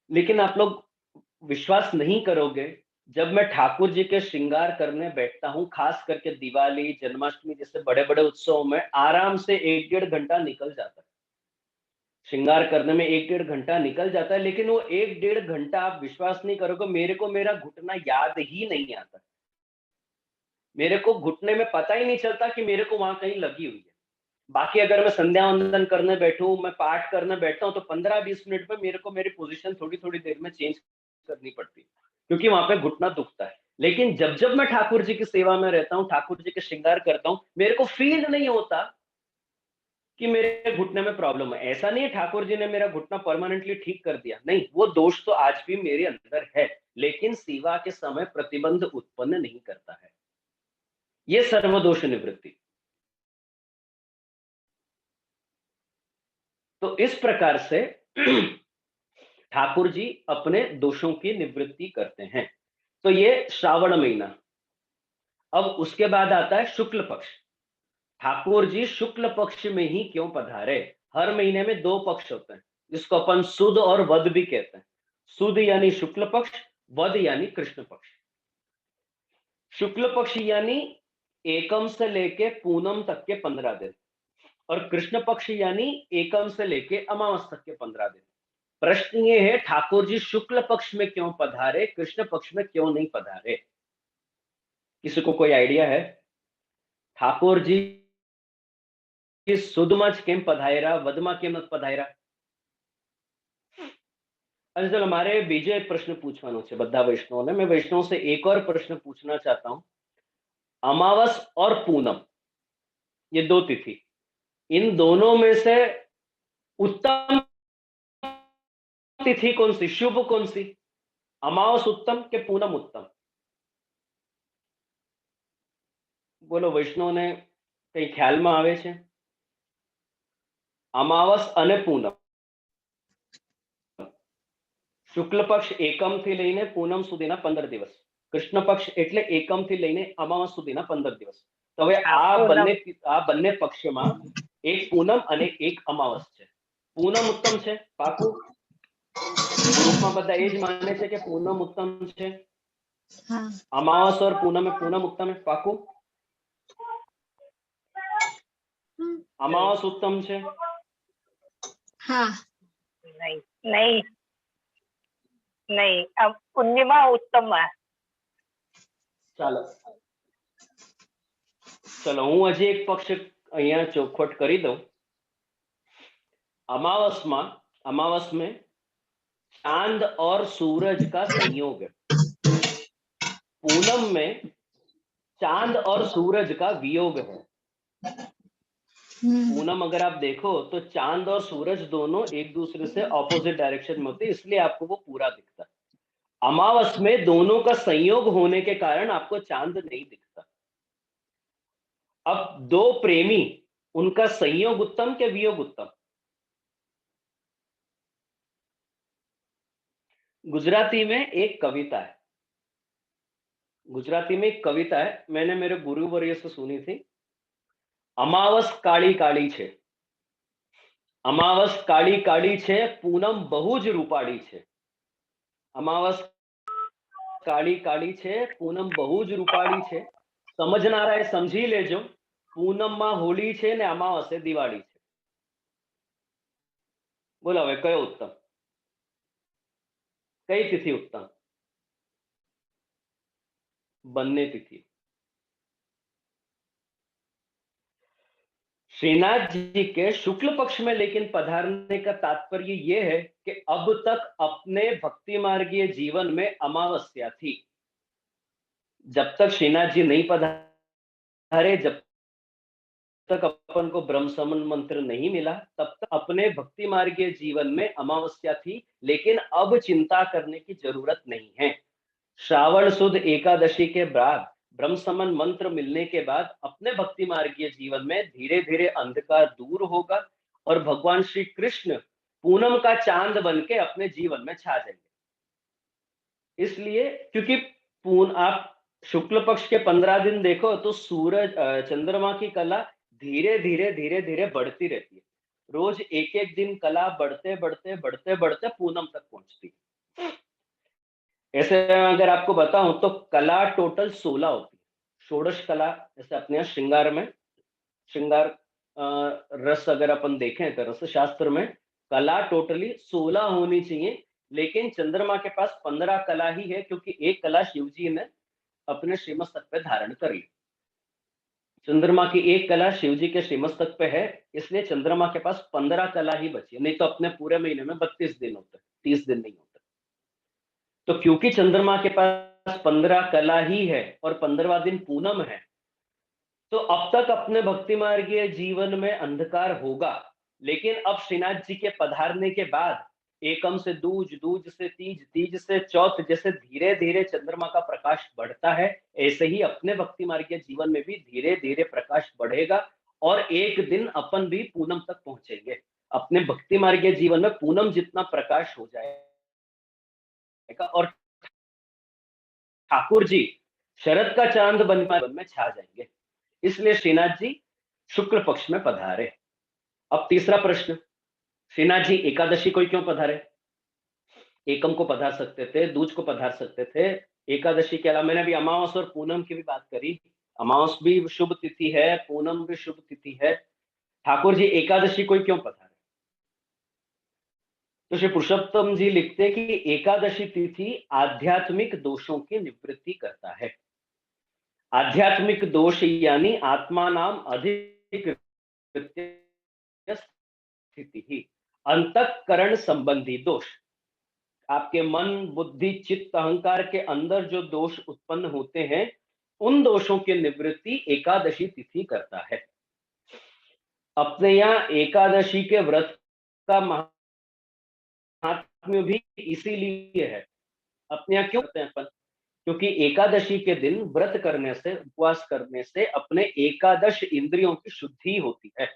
लेकिन आप लोग विश्वास नहीं करोगे, जब मैं ठाकुर जी के श्रृंगार करने बैठता हूँ, खास करके दिवाली, जन्माष्टमी जैसे बड़े-बड़े उत्सवों में, आराम से 1 डेढ़ घंटा निकल जाता है। श्रृंगार करने में 1 डेढ़ घंटा निकल जाता है, लेकिन वो 1 डेढ़ घंटा आप विश्वास नहीं करोगे, मेरे को मेरा घुटना याद ही नहीं आता। मेरे को घुटने में पता ही नहीं चलता कि मेरे को वहाँ कहीं लगी हुई है। बाकी अगर मैं संध्या वंदन करने बैठूं, मैं पाठ करने बैठता हूँ, तो 15-20 मिनट में मेरे को मेरी पोजीशन थोड़ी-थोड़ी देर में चेंज करनी पड़ती है, क्योंकि वहाँ पे घुटना दुखता है। लेकिन जब-जब मैं ठाकुर जी की सेवा में रहता हूँ, ठाकुर जी के श्रृंगार करता हूँ, मेरे को फील नहीं होता कि मेरे घुटने में प्रॉब्लम है। ऐसा नहीं है ठाकुर जी ने मेरा घुटना परमानेंटली ठीक कर दिया, नहीं, वो दोष तो आज भी मेरे अंदर है, लेकिन सेवा के समय प्रतिबंध उत्पन्न नहीं करता है। ये सर्वदोष निवृत्ति। तो इस प्रकार से ठाकुर जी अपने दोषों की निवृत्ति करते हैं। तो ये श्रावण महीना। अब उसके बाद आता है शुक्ल पक्ष। ठाकुर जी शुक्ल पक्ष में ही क्यों पधारे? हर महीने में 2 पक्ष होते हैं, जिसको अपन सुद और वद भी कहते हैं। सुद यानी शुक्ल पक्ष, वद यानी कृष्ण पक्ष। शुक्ल पक्ष यानी एकम से लेके पूनम तक के 15 दिन, और कृष्ण पक्ष यानी एकम से लेके अमावस तक के 15 दिन। प्रश्न ये है, ठाकुर जी शुक्ल पक्ष में क्यों पधारे, कृष्ण पक्ष में क्यों नहीं पधारे? किसी को कोई आइडिया है? ठाकुर जी સુદમાં જ કેમ પધાર્યા, વદમાં કેમ નથી પધાર્યા? अच्छा चलो, हमारे बीजे एक प्रश्न पूछવાનો છે બધા वैष्णवों ने। मैं वैष्णव से एक और प्रश्न पूछना चाहता हूं। अमावस और पूनम, ये 2 तिथि, इन दोनों में से उत्तम तिथि कौन सी, शुभ कौन सी? अमावस उत्तम के पूनम उत्तम? બોલો, વૈષ્ણવને કઈ ખ્યાલમાં આવે છે? અમાવસ અને પૂનમ, શુક્લ પક્ષ એકમ થી લઈને પૂનમ સુધીના 15 દિવસ, કૃષ્ણ પક્ષ એટલે એકમ થી લઈને અમાવસ સુધીના 15 દિવસ। તો હવે આ બંને પક્ષમાં એક પૂનમ અને એક અમાવસ છે। પૂનમ ઉત્તમ છે, પાકું? ગ્રુપમાં બધા એ જ માને છે કે પૂનમ ઉત્તમ છે? અમાવસ और पूनम में पूनम उत्तम है, पाकू? अमावस उत्तम છે? हाँ। नहीं नहीं नहीं, अब पूर्णिमा उत्तम है। ચાલો ચલો, હું હજી એક પક્ષ અહીંયા ચોખવટ કરી દઉં। अमावस में चांद और सूरज का संयोग है। पूनम में चांद और सूरज का वियोग है। पूनम अगर आप देखो तो चांद और सूरज दोनों एक दूसरे से ऑपोजिट डायरेक्शन में होते हैं, इसलिए आपको वो पूरा दिखता है। अमावस में दोनों का संयोग होने के कारण आपको चांद नहीं दिखता। अब 2 प्रेमी, उनका संयोग उत्तम के वियोग उत्तम? गुजराती में एक कविता है, गुजराती में एक कविता है, मैंने मेरे गुरुवर्य से सुनी थी। अमावस काली काली छे, अमावस काली काली छे, पूनम बहु ज रूपाળી छे। अमावस काली काली छे, पूनम बहु ज रूपाળી छे। समझनाराए समझी लेजो, पूनम में होली छे ने अमावसे दिवाળી छे। बोलो हवे कयो उत्तम? कई तिथि उत्तम? बन्ने तिथि। श्रीनाथ जी के शुक्ल पक्ष में लेकिन पधारने का तात्पर्य यह है कि अब तक अपने भक्ति मार्गीय जीवन में अमावस्या थी। जब तक श्रीनाथ जी नहीं पधारे, जब तक अपन को ब्रह्म समन मंत्र नहीं मिला, तब तक अपने भक्ति मार्गीय जीवन में अमावस्या थी। लेकिन अब चिंता करने की जरूरत नहीं है। श्रावण सुद एकादशी के बाद ब्रह्म समन मंत्र मिलने के बाद अपने भक्ति मार्गीय जीवन में धीरे धीरे अंधकार दूर होगा और भगवान श्री कृष्ण पूनम का चांद बन के अपने जीवन में छा जाएंगे। इसलिए क्योंकि आप शुक्ल पक्ष के 15 दिन देखो तो सूरज चंद्रमा की कला धीरे धीरे धीरे धीरे बढ़ती रहती है। रोज एक एक दिन कला बढ़ते बढ़ते बढ़ते बढ़ते पूनम तक पहुंचती है। ऐसे अगर आपको बताऊं तो कला टोटल 16 होती है। षोडश कला जैसे अपने यहाँ श्रृंगार में श्रृंगार रस अगर अपन देखें तो रस शास्त्र में कला टोटली 16 होनी चाहिए, लेकिन चंद्रमा के पास 15 कला ही है क्योंकि एक कला शिव जी ने अपने श्रीमस्तक पे धारण कर ली। चंद्रमा की एक कला शिव जी के श्रीमस्तक पे है, इसलिए चंद्रमा के पास 15 कला ही बची है, नहीं तो अपने पूरे महीने में 32 दिन होते, 30 दिन नहीं होते। तो क्योंकि चंद्रमा के पास 15 कला ही है और 15वां दिन पूनम है, तो अब तक अपने भक्ति मार्गीय जीवन में अंधकार होगा, लेकिन अब श्रीनाथ जी के पधारने के बाद एकम से दूज, दूज से तीज, तीज से चौथ, जैसे धीरे धीरे चंद्रमा का प्रकाश बढ़ता है, ऐसे ही अपने भक्ति मार्गीय जीवन में भी धीरे धीरे प्रकाश बढ़ेगा और एक दिन अपन भी पूनम तक पहुंचेंगे। अपने भक्ति मार्गीय जीवन में पूनम जितना प्रकाश हो जाएगा और ठाकुर जी शरद का चांद बनकर में छा जाएंगे। इसलिए श्रीनाथ जी शुक्ल पक्ष में पधारे। अब तीसरा प्रश्न, श्रीनाथ जी एकादशी को क्यों पधारे? एकम को पधार सकते थे, दूज को पधार सकते थे, एकादशी के अलावा मैंने अभी अमावस और पूनम की भी बात करी। अमावस भी शुभ तिथि है, पूनम भी शुभ तिथि है, ठाकुर जी एकादशी को क्यों पधारे? तो श्री पुरुषोत्तम जी लिखते कि एकादशी तिथि आध्यात्मिक दोषों की निवृत्ति करता है। आध्यात्मिक दोष यानी आत्मा नाम अधिक स्थिति ही, अंतःकरण संबंधी दोष, आपके मन बुद्धि चित्त अहंकार के अंदर जो दोष उत्पन्न होते हैं, उन दोषों की निवृत्ति एकादशी तिथि करता है। अपने यहाँ एकादशी के व्रत का महात्म्य भी इसीलिए है। अपने यहाँ क्यों करते हैं अपन? क्योंकि एकादशी के दिन व्रत करने से, उपवास करने से अपने एकादश इंद्रियों की शुद्धि होती है।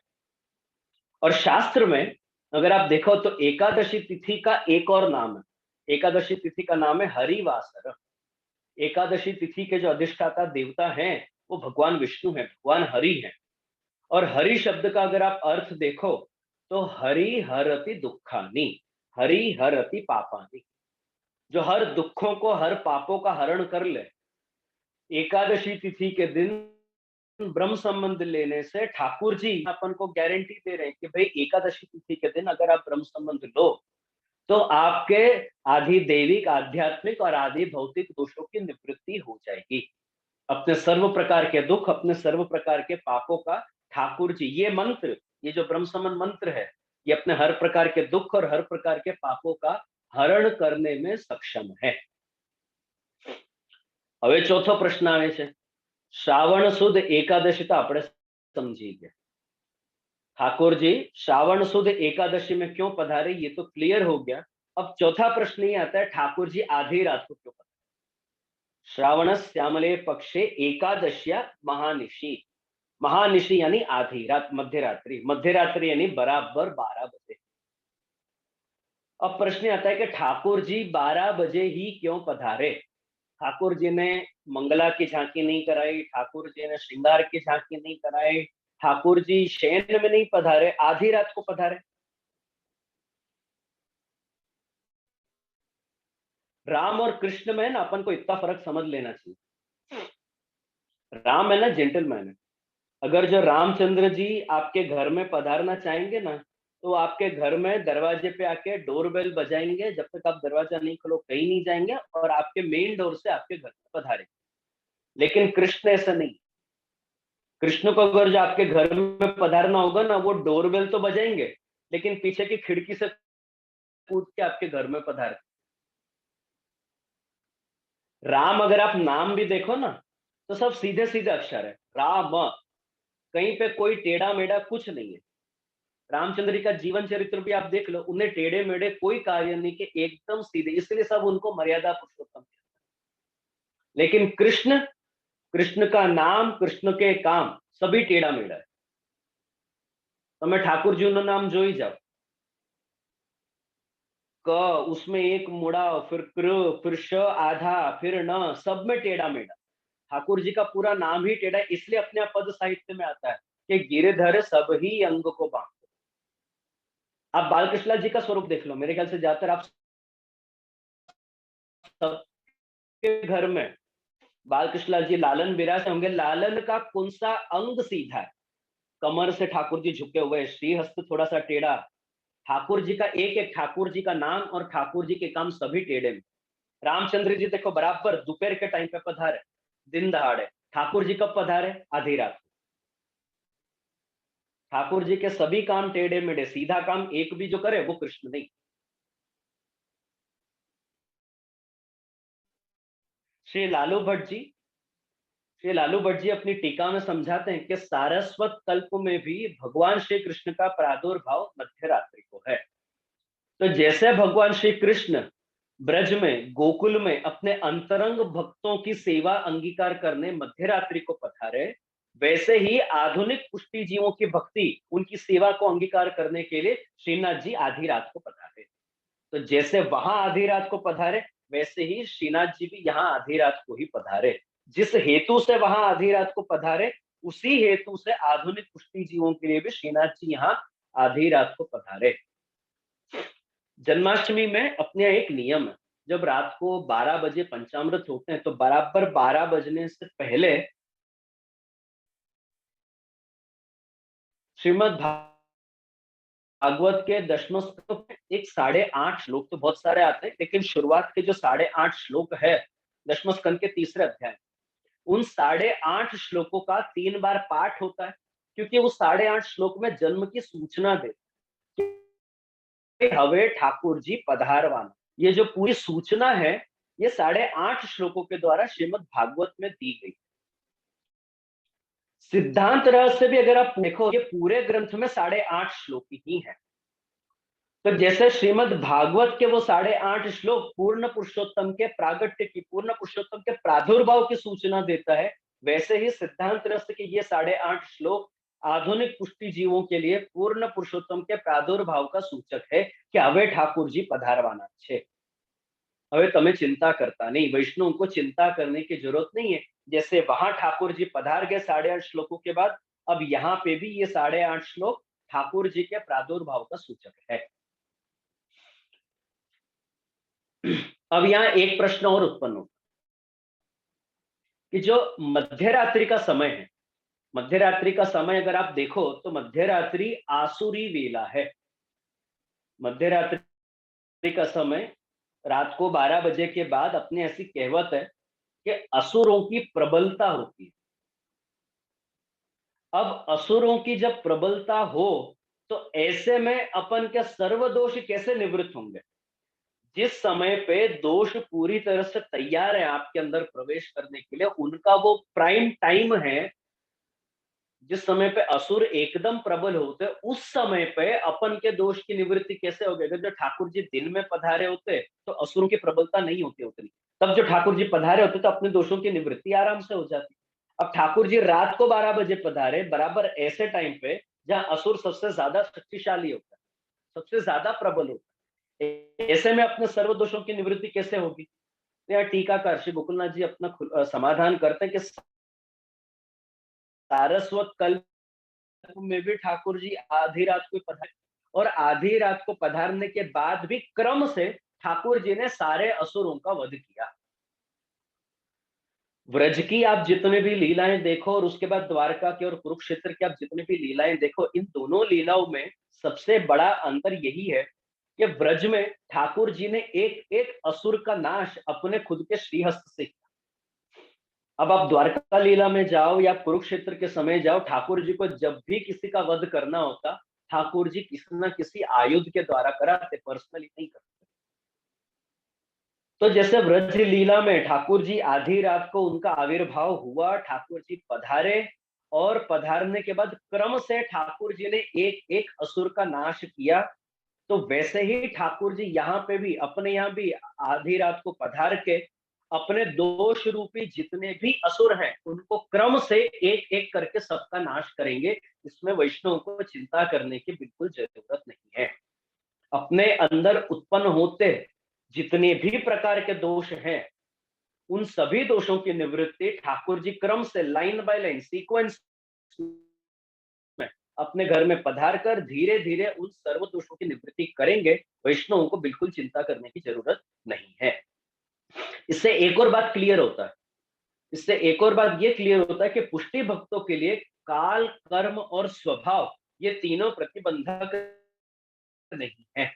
और शास्त्र में अगर आप देखो तो एकादशी तिथि का एक और नाम है, एकादशी तिथि का नाम है हरिवासर। एकादशी तिथि के जो अधिष्ठाता देवता हैं वो भगवान विष्णु है, भगवान हरि है। और हरि शब्द का अगर आप अर्थ देखो तो हरि हरति दुखानी, हरि हरति पापानी, जो हर दुखों को हर पापों का हरण कर ले। एकादशी तिथि के दिन ब्रह्म संबंध लेने से ठाकुर जी अपन को गारंटी दे रहे हैं कि भाई एकादशी तिथि के दिन अगर आप ब्रह्म संबंध लो तो आपके आदि दैविक आध्यात्मिक और आदि भौतिक दोषों की निवृत्ति हो जाएगी। अपने सर्व प्रकार के दुख, अपने सर्व प्रकार के पापों का ठाकुर जी, ये मंत्र, ये जो ब्रह्म संबंध मंत्र है, ये अपने हर प्रकार के दुख और हर प्रकार के पापों का हरण करने में सक्षम है। હવે ચોથો પ્રશ્ન આવે છે, श्रावण सुद एकादशी तो આપણે समझी गए। ठाकुर जी श्रावण सुद एकादशी में क्यों पधारे, ये तो क्लियर हो गया। अब चौथा प्रश्न ये आता है, ठाकुर जी आधी रात को क्यों पधारे? श्रावण श्यामले पक्षे एकादशिया महानिशी, महानिशी यानी आधी रात, मध्य रात्रि, मध्य रात्रि यानी बराबर 12 बजे। अब प्रश्न आता है कि ठाकुर जी 12 बजे ही क्यों पधारे? ठाकुर जी ने मंगला की झांकी नहीं कराई, ठाकुर जी ने श्रृंगार की झांकी नहीं कराई, ठाकुर जी शयन में नहीं पधारे, आधी रात को पधारे। राम और कृष्ण में ना अपन को इतना फर्क समझ लेना चाहिए। राम है ना जेंटलमैन है। अगर जो रामचंद्र जी आपके घर में पधारना चाहेंगे ना, तो आपके घर में दरवाजे पे आके डोरबेल बजाएंगे, जब तक आप दरवाजा नहीं खोलो कहीं नहीं जाएंगे और आपके मेन डोर से आपके घर में पधारेंगे। लेकिन कृष्ण ऐसा नहीं। कृष्ण को अगर जो आपके घर में पधारना होगा ना, वो डोरबेल तो बजाएंगे लेकिन पीछे की खिड़की से कूद के आपके घर में पधार। राम अगर आप नाम भी देखो ना तो सब सीधे सीधे अक्षर है, राम, कहीं पे कोई टेढ़ा मेढ़ा कुछ नहीं है। रामचंद्र जी का जीवन चरित्र भी आप देख लो, उन्हें टेढ़े मेढ़े कोई कार्य नहीं के, एकदम सीधे, इसलिए सब उनको मर्यादा पुरुषोत्तम कहते हैं। लेकिन कृष्ण कृष्ण का नाम, कृष्ण के काम सभी टेढ़ा मेढ़ा है। તમે ઠાકોરજીનું નામ જોઈ જાઓ, क उसमें एक मुड़ा, फिर कृ, फिर श आधा, फिर न, सब में टेढ़ा मेढ़ा। ठाकुर जी का पूरा नाम ही टेढ़ा है, इसलिए अपने आप पद साहित्य में आता है कि गिरधर सब ही अंग को बांधो। आप बालकृष्ण जी का स्वरूप देख लो, मेरे ख्याल से ज्यादातर आप सबके घर में बालकृष्ण जी लालन विराज होंगे। लालन का कौन सा अंग सीधा है? कमर से ठाकुर जी झुके हुए, श्रीहस्त थोड़ा सा टेढ़ा। ठाकुर जी का एक एक ठाकुर जी का नाम और ठाकुर जी के काम सभी टेढ़े में। रामचंद्र जी देखो बराबर दोपहर के टाइम पे पधारे, दिन दहाड़े। ठाकुर जी कब पधारे? आधी रात। ठाकुर जी के सभी काम टेढ़े मेढ़े, सीधा काम एक भी जो करे वो कृष्ण नहीं। श्री लालू भट्ट जी अपनी टीका में समझाते हैं कि सारस्वत कल्प में भी भगवान श्री कृष्ण का प्रादुर्भाव मध्य रात्रि को है। तो जैसे भगवान श्री कृष्ण ब्रज में, गोकुल में अपने अंतरंग भक्तों की सेवा अंगीकार करने मध्य रात्रि को पधारे, वैसे ही आधुनिक पुष्टि जीवों की भक्ति, उनकी सेवा को अंगीकार करने के लिए श्रीनाथ जी आधी रात को पधारे। तो जैसे वहां आधी रात को पधारे, वैसे ही श्रीनाथ जी भी यहाँ आधी रात को ही पधारे। जिस हेतु से वहां आधी रात को पधारे, उसी हेतु से आधुनिक पुष्टि जीवों के लिए भी श्रीनाथ जी यहाँ आधी रात को पधारे। जन्माष्टमी में अपने एक नियम है, जब रात को 12 बजे पंचामृत होते हैं तो बराबर 12 बजने से पहले श्रीमद् भागवत के दशम स्कंद में एक 8.5 श्लोक, तो बहुत सारे आते हैं, लेकिन शुरुआत के जो 8.5 श्लोक है दशम स्कंद के तीसरे अध्याय, उन 8.5 श्लोकों का 3 बार पाठ होता है, क्योंकि वो 8.5 श्लोक में जन्म की सूचना दे, हवे ठाकुर जी पधारवाना। ये जो पूरी सूचना है, ये 8.5 श्लोकों के द्वारा श्रीमद् भागवत में दी गई। सिद्धांत रहस्य भी अगर आप देखो, ये पूरे ग्रंथ में 8.5 श्लोक ही है। तो जैसे श्रीमद् भागवत के वो 8.5 श्लोक पूर्ण पुरुषोत्तम के प्रागट्य की, पूर्ण पुरुषोत्तम के प्रादुर्भाव की सूचना देता है, वैसे ही सिद्धांत रहस्य के ये 8.5 श्लोक आधुनिक पुष्टि जीवों के लिए पूर्ण पुरुषोत्तम के प्रादुर्भाव का सूचक है कि हवे ठाकुर जी पधारवाना छे। हवे तमे चिंता करता नहीं, वैष्णव को चिंता करने की जरूरत नहीं है। जैसे वहां ठाकुर जी पधार गए 8.5 श्लोकों के बाद, अब यहाँ पे भी ये 8.5 श्लोक ठाकुर जी के प्रादुर्भाव का सूचक है। अब यहाँ एक प्रश्न और उत्पन्न होता कि जो मध्य रात्रि का समय है, मध्य रात्रि का समय अगर आप देखो तो मध्य रात्रि आसुरी वेला है। मध्य रात्रि का समय रात को 12 बजे के बाद अपनी ऐसी कहवत है कि असुरों की प्रबलता होती है। अब असुरों की जब प्रबलता हो तो ऐसे में अपन के सर्वदोष कैसे निवृत्त होंगे? जिस समय पे दोष पूरी तरह से तैयार है आपके अंदर प्रवेश करने के लिए, उनका वो प्राइम टाइम है, जिस समय पे असुर एकदम प्रबल होते, उस समय पे अपन के दोष की निवृत्ति कैसे होगी? अगर जो ठाकुर जी दिन में पधारे होते तो असुरों की प्रबलता नहीं होती उतनी, तब जो ठाकुर जी पधारे होते तो अपने दोषों की निवृत्ति आराम से हो जाती। अब ठाकुर जी रात को 12 बजे पधारे, बराबर ऐसे टाइम पे जहां असुर सबसे ज्यादा शक्तिशाली होता है, सबसे ज्यादा प्रबल होता है, ऐसे में अपने सर्व दोषों की निवृत्ति कैसे होगी? तो यहाँ टीकाकार श्री गोकुलनाथ जी अपना समाधान करते हैं कि सारस्वत कल्प में भी ठाकुर जी आधी रात को पधारे, और आधी रात को पधारने के बाद भी क्रम से ठाकुर जी ने सारे असुरों का वध किया। व्रज की आप जितने भी लीलाएं देखो और उसके बाद द्वारका की और कुरुक्षेत्र की आप जितने भी लीलाएं देखो, इन दोनों लीलाओं में सबसे बड़ा अंतर यही है कि व्रज में ठाकुर जी ने एक एक असुर का नाश अपने खुद के श्रीहस्त से किया। अब आप द्वारका लीला में जाओ या कुरुक्षेत्र के समय जाओ, ठाकुर जी को जब भी किसी का वध करना होता, ठाकुर जी किसी न किसी आयुध के द्वारा कराते, पर्सनली नहीं करते। तो जैसे व्रज लीला में ठाकुर जी आधी रात को उनका आविर्भाव हुआ, ठाकुर जी पधारे, और पधारने के बाद क्रम से ठाकुर जी ने एक एक असुर का नाश किया, तो वैसे ही ठाकुर जी यहाँ पे भी, अपने यहाँ भी आधी रात को पधार के अपने दोष रूपी जितने भी असुर हैं उनको क्रम से एक एक करके सबका नाश करेंगे। इसमें वैष्णव को चिंता करने की बिल्कुल जरूरत नहीं है। अपने अंदर उत्पन्न होते जितने भी प्रकार के दोष हैं उन सभी दोषों की निवृत्ति ठाकुर जी क्रम से लाइन बाय लाइन सीक्वेंस में अपने घर में पधार कर धीरे धीरे उन सर्व दोषों की निवृत्ति करेंगे। वैष्णवों को बिल्कुल चिंता करने की जरूरत नहीं है। इससे एक और बात क्लियर होता है, इससे एक और बात ये क्लियर होता है कि पुष्टि भक्तों के लिए काल, कर्म और स्वभाव ये तीनों प्रतिबंधक नहीं है।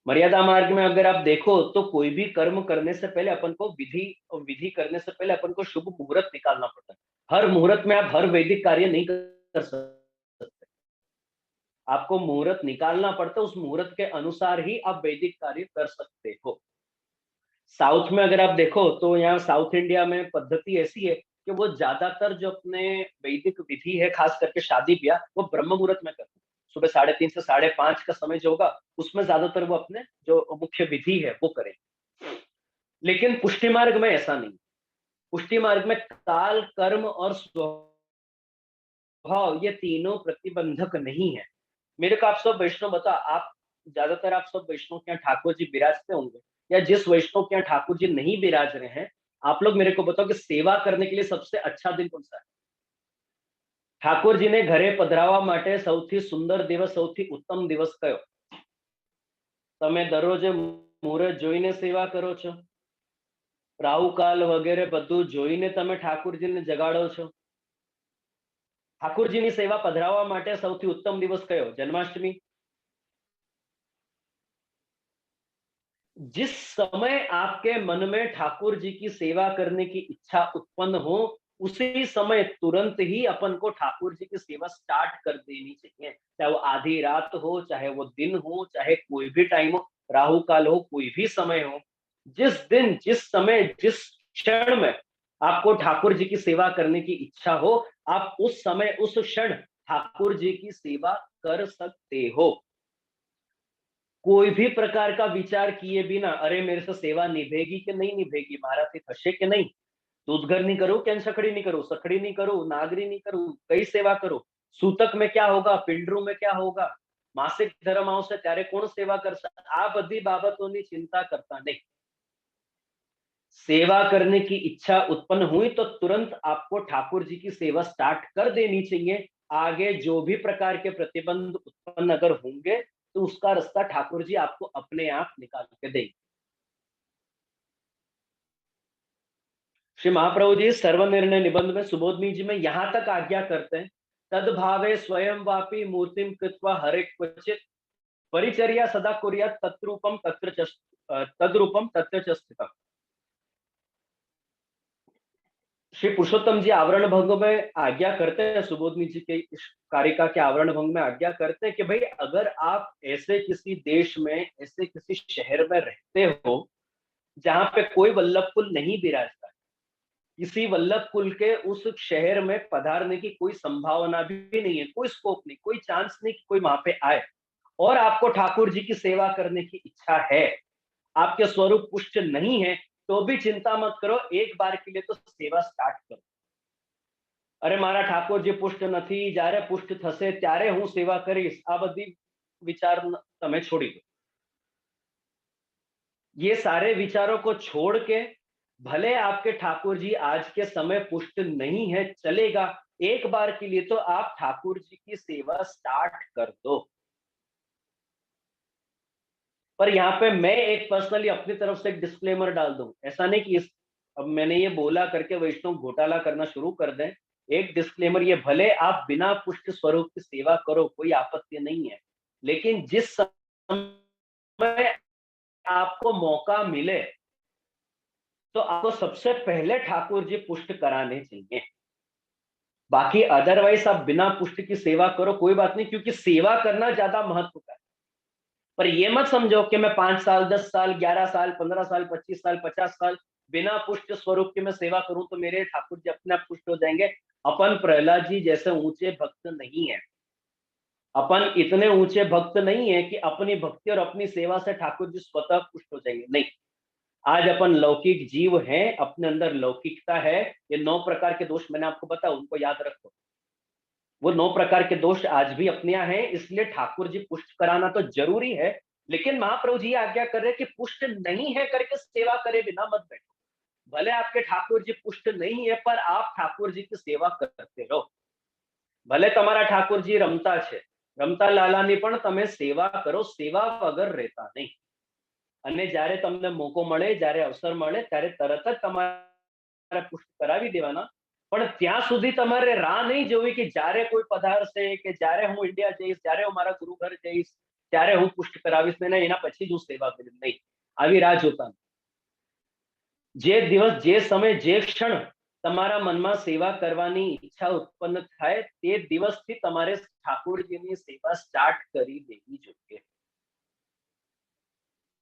मर्यादा मार्ग में अगर आप देखो तो कोई भी कर्म करने से पहले अपन को विधि करने से पहले अपन को शुभ मुहूर्त निकालना पड़ता है। हर मुहूर्त में आप हर वैदिक कार्य नहीं कर सकते, आपको मुहूर्त निकालना पड़ता है। उस मुहूर्त के अनुसार ही आप वैदिक कार्य कर सकते हो। साउथ में अगर आप देखो तो यहाँ साउथ इंडिया में पद्धति ऐसी है कि वो ज्यादातर जो अपने वैदिक विधि है, खास करके शादी ब्याह, वो ब्रह्म मुहूर्त में करते हैं। सुबह 3:30 से 5:30 का समय जो होगा उसमें ज्यादातर वो अपने जो मुख्य विधि है वो करें। लेकिन पुष्टि मार्ग में ऐसा नहीं। पुष्टि मार्ग में काल, कर्म और स्वभाव ये तीनों प्रतिबंधक नहीं है। मेरे को आप सब वैष्णव बताओ, आप ज्यादातर आप सब वैष्णव के यहाँ ठाकुर जी विराजते होंगे, या जिस वैष्णव के यहाँ ठाकुर जी नहीं विराज रहे हैं, आप लोग मेरे को बताओ कि सेवा करने के लिए सबसे अच्छा दिन कौन सा है? ठाकुर जी ने घरे पधरावा माटे સૌથી સુંદર દિવસ, સૌથી ઉત્તમ દિવસ કયો? તમે દરરોજે મુહૂર્ત જોઈને સેવા કરો છો, રાહુકાલ વગેરે બધું જોઈને તમે ઠાकुरજીને જગાડો છો। ઠાकुरજીની સેવા પધરાવવા માટે સૌથી ઉત્તમ દિવસ કયો? જન્માષ્ટમી। जिस समय आपके मन में ठाकुर जी की सेवा करने की इच्छा उत्पन्न हो, उसी समय तुरंत ही अपन को ठाकुर जी की सेवा स्टार्ट कर देनी चाहिए। चाहे वो आधी रात हो, चाहे वो दिन हो, चाहे कोई भी टाइम हो, राहु काल हो, कोई भी समय हो। जिस दिन, जिस समय, जिस क्षण में आपको ठाकुर जी की सेवा करने की इच्छा हो, आप उस समय उस क्षण ठाकुर जी की सेवा कर सकते हो। कोई भी प्रकार का विचार किए बिना, अरे मेरे से सेवा निभेगी कि नहीं निभेगी, माराથી થશે કે નહીં, दूधघर नहीं करूं, कैन सखड़ी नहीं करूं, सखड़ी नहीं करूं, नागरी नहीं करूं, कई सेवा करो, सूतक में क्या होगा, पिंडरू में क्या होगा, मासिक धर्म आवશે ત્યારે કોણ સેવા કરશે? આ બધી બાબતોની चिंता करता नहीं। सेवा करने की इच्छा उत्पन्न हुई तो तुरंत आपको ठाकुर जी की सेवा स्टार्ट कर देनी चाहिए। आगे जो भी प्रकार के प्रतिबंध उत्पन्न अगर होंगे तो उसका रास्ता ठाकुर जी आपको अपने आप निकाल के देंगे। श्री महाप्रभु जी सर्वनिर्णय निबंध में सुबोधनी जी में यहां तक आज्ञा करते हैं, तद्भावे स्वयं वापी मूर्तिम कृत्वा हरे क्वचित परिचर्या सदा कुर्यात् तद्रूपम तत्र च स्थितम्। श्री पुरुषोत्तम जी आवरण भंग में आज्ञा करते हैं, सुबोधनी जी के इस कारिका के आवरण भंग में आज्ञा करते हैं कि भाई अगर आप ऐसे किसी देश में, ऐसे किसी शहर में रहते हो जहां पे कोई वल्लभ कुल नहीं विराजता, किसी वल्लभ कुल के उस शहर में पधारने की कोई संभावना भी नहीं है, कोई स्कोप नहीं, कोई चांस नहीं कि कोई वहां पे आए, और आपको ठाकुर जी की सेवा करने की इच्छा है, आपके स्वरूप पुष्ट नहीं है, तो भी चिंता मत करो, एक बार के लिए तो सेवा स्टार्ट करो। अरे मारा ठाकुर जी पुष्ट નથી, જ્યારે પુષ્ટ થશે ત્યારે હું સેવા કરીશ, આ બધી विचार તમે छोड़ी दो। ये सारे विचारों को छोड़ के, भले आपके ठाकुर जी आज के समय पुष्ट नहीं है, चलेगा, एक बार के लिए तो आप ठाकुर जी की सेवा स्टार्ट कर दो। पर यहाँ पे मैं एक पर्सनली अपनी तरफ से एक डिस्क्लेमर डाल दूं, ऐसा नहीं कि अब मैंने ये बोला करके वैष्णव घोटाला करना शुरू कर दें। एक डिस्क्लेमर, ये भले आप बिना पुष्ट स्वरूप की सेवा करो, कोई आपत्ति नहीं है, लेकिन जिस समय आपको मौका मिले तो आपको सबसे पहले ठाकुर जी पुष्ट कराने चाहिए। बाकी अदरवाइज आप बिना पुष्ट की सेवा करो, कोई बात नहीं, क्योंकि सेवा करना ज्यादा महत्व का है। पर ये मत समझो कि मैं 5 साल, 10 साल, 11 साल, 15 साल, 25 साल, 50 साल बिना पुष्ट स्वरूप के मैं सेवा करूं तो मेरे ठाकुर जी अपने आप पुष्ट हो जाएंगे। अपन प्रहलाद जी जैसे ऊंचे भक्त नहीं है, अपन इतने ऊंचे भक्त नहीं है कि अपनी भक्ति और अपनी सेवा से ठाकुर जी स्वतः पुष्ट हो जाएंगे, नहीं। आज अपन लौकिक जीव हैं, अपने अंदर लौकिकता है। ये 9 प्रकार के दोष मैंने आपको बताया, उनको याद रखो। वो 9 प्रकार के दोष आज भी अपने यहाँ हैं, इसलिए ठाकुर जी पुष्ट कराना तो जरूरी है। लेकिन महाप्रभु जी आज्ञा कर रहे कि पुष्ट नहीं है करके सेवा करे बिना मत बैठो। भले आपके ठाकुर जी पुष्ट नहीं है, पर आप ठाकुर जी की सेवा करते रहो। भले તમારા ઠાકોરજી રમતા છે, રમતા લાલાની પણ તમે સેવા કરો, સેવા વગર રહેતા નહીં। અને જ્યારે તમને મોકો મળે, જ્યારે અવસર મળે, ત્યારે તરત જ તમારે પુષ્ટ કરાવી દેવાના। પણ ત્યાં સુધી તમારે રાહ નહીં જોવી કે જ્યારે કોઈ પધારશે, કે જ્યારે હું ઇન્ડિયા જઈશ, જ્યારે હું મારા ગુરુ ઘર જઈશ, ત્યારે હું પુષ્ટ કરાવીશ ને એના પછી જ હું સેવા કરીશ, નહીં। આવી રાહ જોતા નહીં। જે દિવસ, જે સમય, જે ક્ષણ તમારા મનમાં સેવા કરવાની ઈચ્છા ઉત્પન્ન થાય, તે દિવસથી તમારે ઠાકોરજીની સેવા સ્ટાર્ટ કરી દેવી જોઈએ।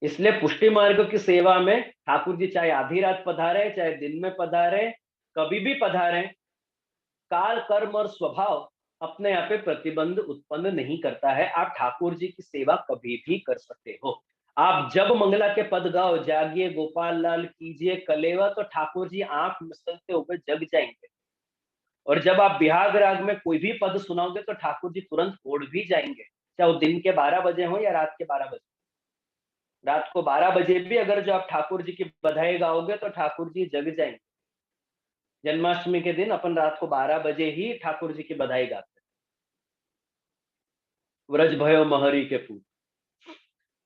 इसलिए पुष्टि मार्ग की सेवा में ठाकुर जी चाहे आधी रात पधारे, चाहे दिन में पधारे, कभी भी पधारे, काल, कर्म और स्वभाव अपने आप पे प्रतिबंध उत्पन्न नहीं करता है। आप ठाकुर जी की सेवा कभी भी कर सकते हो। आप जब मंगला के पद गाओ, जागिए गोपाल लाल कीजिए कलेवा, तो ठाकुर जी आंख मसलते हुए जग जाएंगे। और जब आप बिहाग राग में कोई भी पद सुनाओगे तो ठाकुर जी तुरंत ओढ़ भी जाएंगे, चाहे वो दिन के 12 बजे हो या रात के 12 बजे। रात को 12 बजे भी अगर जो आप ठाकुर जी की बधाई गाओगे तो ठाकुर जी जग जाएंगे। जन्माष्टमी के दिन अपन रात को 12 बजे ही ठाकुर जी की बधाई गाते हैं। व्रज भयो महरी के फूल।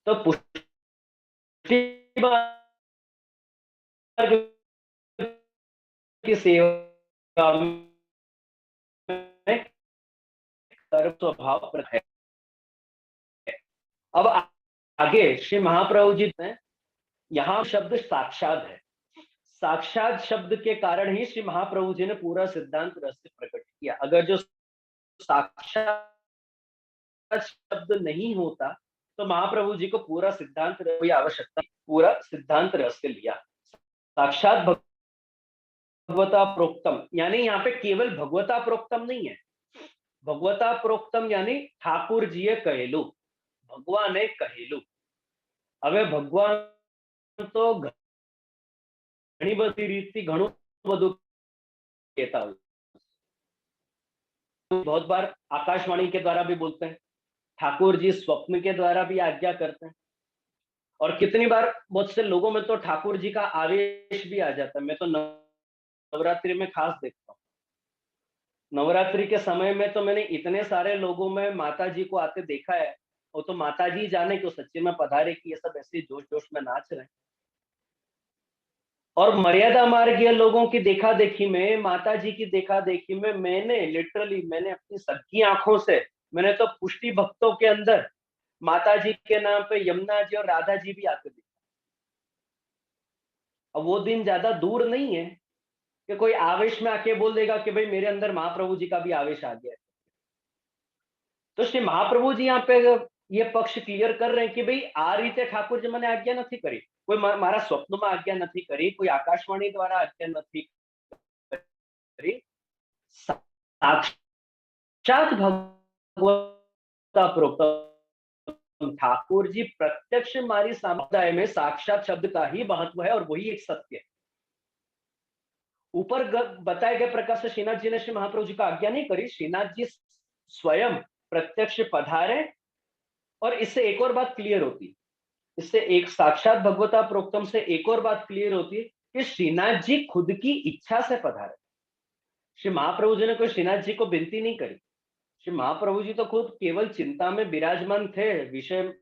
तो पुष्टि मार्ग की सेवा में कर्म स्वभाव है। अब आगे श्री महाप्रभु जी ने यहाँ शब्द साक्षात है। साक्षात शब्द के कारण ही श्री महाप्रभु जी ने पूरा सिद्धांत रहस्य प्रकट किया। अगर जो साक्षात शब्द नहीं होता तो महाप्रभु जी को पूरा सिद्धांत कोई आवश्यकता, पूरा सिद्धांत रहस्य लिया। साक्षात भगवता प्रोक्तम, यानी यहाँ पे केवल भगवता प्रोक्तम नहीं है। भगवता प्रोक्तम यानी ठाकुर जी कहेलू, भगवाने कहेलू। હવે ભગવાન તો ઘણી બધી રીતથી ઘણું બધું કહેતા હોય। बहुत बार आकाशवाणी के द्वारा भी बोलते हैं, ठाकुर जी स्वप्न के द्वारा भी आज्ञा करते हैं, और कितनी बार बहुत से लोगों में तो ठाकुर जी का आवेश भी आ जाता है। मैं तो नवरात्रि में खास देखता हूँ। नवरात्रि के समय में तो मैंने इतने सारे लोगों में माता जी को आते देखा है। वो तो माता जी जाने क्यों सच्चे में पधारे कि ये सब ऐसे जोश जोश में नाच रहे हैं। और मर्यादा मार्गीय लोगों की देखा देखी में, माता जी की देखा देखी में, मैंने अपनी सच्ची आंखों से मैंने तो पुष्टि भक्तों के अंदर माता जी के नाम पे यमुना जी और राधा जी भी आते देखा। अब वो दिन ज्यादा दूर नहीं है कि कोई आवेश में आके बोल देगा कि भाई मेरे अंदर महाप्रभु जी का भी आवेश आ गया है। तो श्री महाप्रभु जी यहाँ पे ये पक्ष क्लियर कर रहे हैं कि भाई आ रीते ठाकुर जी मैंने आज्ञा नहीं करी, कोई मारा स्वप्न में आज्ञा नहीं करी, कोई आकाशवाणी द्वारा आज्ञा नहीं करी। साक्षात भगवता प्रोक्तम ठाकुर जी प्रत्यक्ष हमारी समुदाय में साक्षात शब्द का ही महत्व है और वही एक सत्य है। ऊपर बताए गए प्रकार से श्रीनाथ जी ने श्री महाप्रभु जी का आज्ञा नहीं करी, श्रीनाथ जी स्वयं प्रत्यक्ष पधारे। और इससे एक और बात क्लियर होती है, इससे एक साक्षात भगवता प्रोक्तम से एक और बात क्लियर होती है कि श्रीनाथ जी खुद की इच्छा से पधारे। श्री महाप्रभु जी ने कोई श्रीनाथ जी को विनती नहीं करी। श्री महाप्रभु जी तो खुद केवल चिंता में विराजमान थे, विषय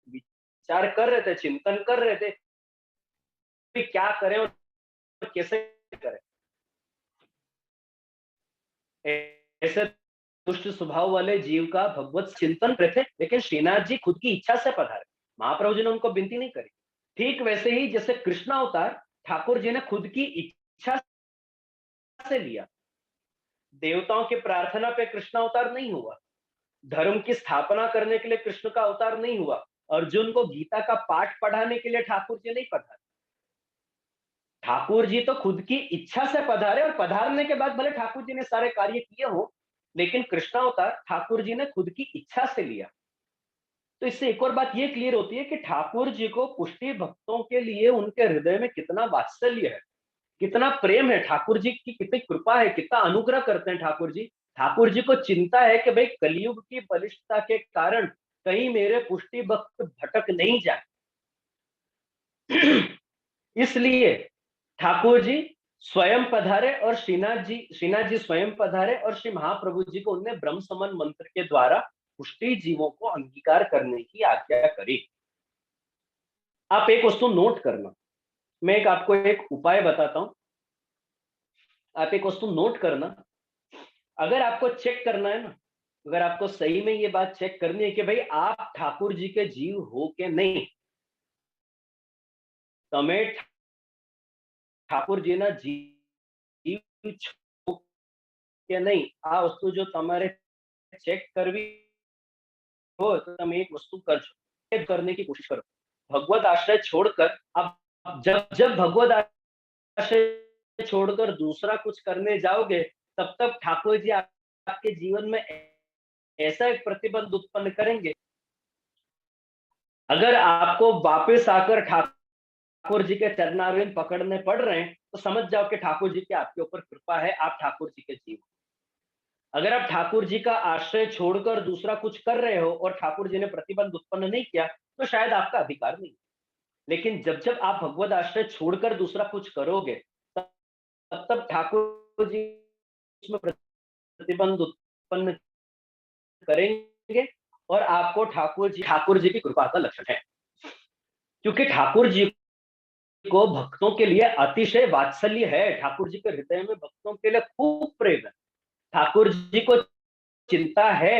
विचार कर रहे थे, चिंतन कर रहे थे कि क्या करें और कैसे करें। ऐसे दुष्ट स्वभाव वाले जीव का भगवत चिंतन करे थे, लेकिन श्रीनाथ जी खुद की इच्छा से पधारे। महाप्रभु जी ने उनको विनती नहीं करी। ठीक वैसे ही जैसे कृष्ण अवतार ठाकुर जी ने खुद की इच्छा से लिया। देवताओं की प्रार्थना पे कृष्ण अवतार नहीं हुआ, धर्म की स्थापना करने के लिए कृष्ण का अवतार नहीं हुआ, अर्जुन को गीता का पाठ पढ़ाने के लिए ठाकुर जी नहीं पधारे। ठाकुर जी तो खुद की इच्छा से पधारे, और पधारने के बाद भले ठाकुर जी ने सारे कार्य किए हो, लेकिन कृष्ण अवतार ठाकुर जी ने खुद की इच्छा से लिया। तो तो इससे एक और बात ये क्लियर होती है कि ठाकुर जी को पुष्टि भक्तों के लिए उनके हृदय में कितना वात्सल्य है, कितना प्रेम है, ठाकुर जी की कितनी कृपा है, कितना अनुग्रह करते हैं ठाकुर जी। ठाकुर जी को चिंता है कि भाई कलयुग की बलिष्ठता के कारण कहीं मेरे पुष्टि भक्त भटक नहीं जाए। इसलिए ठाकुर जी स्वयं पधारे और श्रीनाथ जी स्वयं पधारे और श्री महाप्रभु जी को उनने ब्रह्म समन मंत्र के द्वारा पुष्टि जीवों को अंगीकार करने की आज्ञा करी। आप एक वस्तु नोट करना, मैं आपको एक उपाय बताता हूं, आप एक वस्तु नोट करना। अगर आपको चेक करना है ना, अगर आपको सही में ये बात चेक करनी है कि भाई आप ठाकुर जी के जीव हो के नहीं, તમે ઠાકોર જીના જીવ છો કે નહીં, આ વસ્તુ જો તમારે ચેક કરવી हो तो तुम एक वस्तु कर करने की कोशिश करो। भगवत आश्रय छोड़कर अब जब जब भगवत आश्रय छोड़कर दूसरा कुछ करने जाओगे, तब तक ठाकुर जी आपके जीवन में ऐसा एक प्रतिबंध उत्पन्न करेंगे। अगर आपको वापस आकर ठाकुर जी के चरणारविंद पकड़ने पड़ रहे हैं, तो समझ जाओ कि ठाकुर जी की आपके ऊपर कृपा है, आप ठाकुर जी के जीव। अगर आप ठाकुर जी का आश्रय छोड़कर दूसरा कुछ कर रहे हो और ठाकुर जी ने प्रतिबंध उत्पन्न नहीं किया, तो शायद आपका अधिकार नहीं। लेकिन जब जब आप भगवत आश्रय छोड़कर दूसरा कुछ करोगे, तब तब ठाकुर जी उसमें प्रतिबंध उत्पन्न करेंगे और आपको ठाकुर जी की कृपा का लक्षण है। क्योंकि ठाकुर जी को भक्तों के लिए अतिशय वात्सल्य है, ठाकुर जी के हृदय में भक्तों के लिए खूब प्रेम है। ठाकुर जी को चिंता है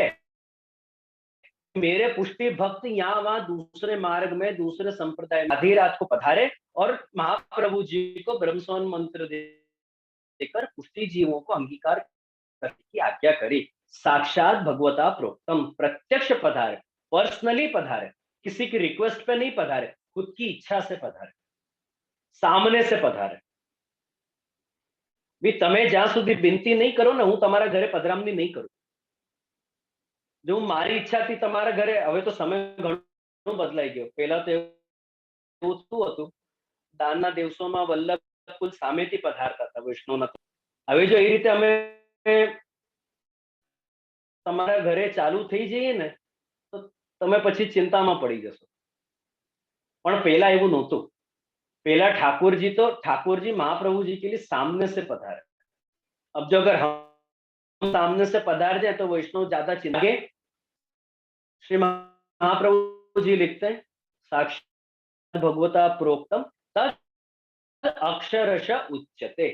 मेरे पुष्टि भक्त यहाँ वहां दूसरे मार्ग में, दूसरे संप्रदाय में आधी रात को पधारे और महाप्रभु जी को ब्रह्मसवन मंत्र देकर पुष्टि जीवों को अंगीकार करने की आज्ञा करी। साक्षात भगवता प्रोक्तम, प्रत्यक्ष पधारे, पर्सनली पधारे, किसी की रिक्वेस्ट पे नहीं पधारे, खुद की इच्छा से पधारे, सामने से पधारे। भी તમે જ્યાં સુધી વિનંતી નહીં કરો ને, હું તમારા ઘરે પધરામણી નહીં કરું। જો મારી ઈચ્છાથી તમારા ઘરે, હવે તો સમય ઘણો બદલાઈ ગયો, પહેલા તો એવું શું હતું, દાનના દિવસોમાં વલ્લભ કુલ સામેથી પધારતા હતા વૈષ્ણવના। હવે જો એ રીતે અમે તમારા ઘરે ચાલુ થઈ જઈએ ને, તો તમે પછી चिंताમાં પડી જશો। પણ પહેલા એવું નહોતું। पहला ठाकुर जी महाप्रभु जी के लिए सामने से पधारे। अब जो अगर हम सामने से पधार जाए तो वैष्णव ज्यादा चिंता। श्री महाप्रभु जी लिखते हैं, साक्षात भगवता प्रोक्तम तत् अक्षरश उच्यते।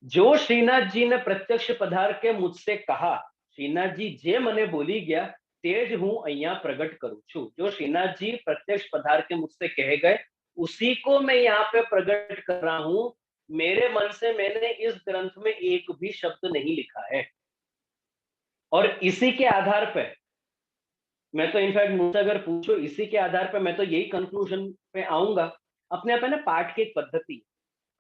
जो श्रीनाथ जी ने प्रत्यक्ष पधार के मुझसे कहा, श्रीनाथ जी जे मने बोली गया तेज हूं अहिया प्रगट करूं छू। जो श्रीनाथ जी प्रत्यक्ष पधार के मुझसे कहे गए, उसी को मैं यहाँ पे प्रकट कर रहा हूं। मेरे मन से मैंने इस ग्रंथ में एक भी शब्द नहीं लिखा है, और इसी के आधार पे मैं तो इनफैक्ट मुझसे अगर पूछो, इसी के आधार पे मैं तो यही कंक्लूजन पे आऊंगा। अपने आप है ना, पाठ की एक पद्धति।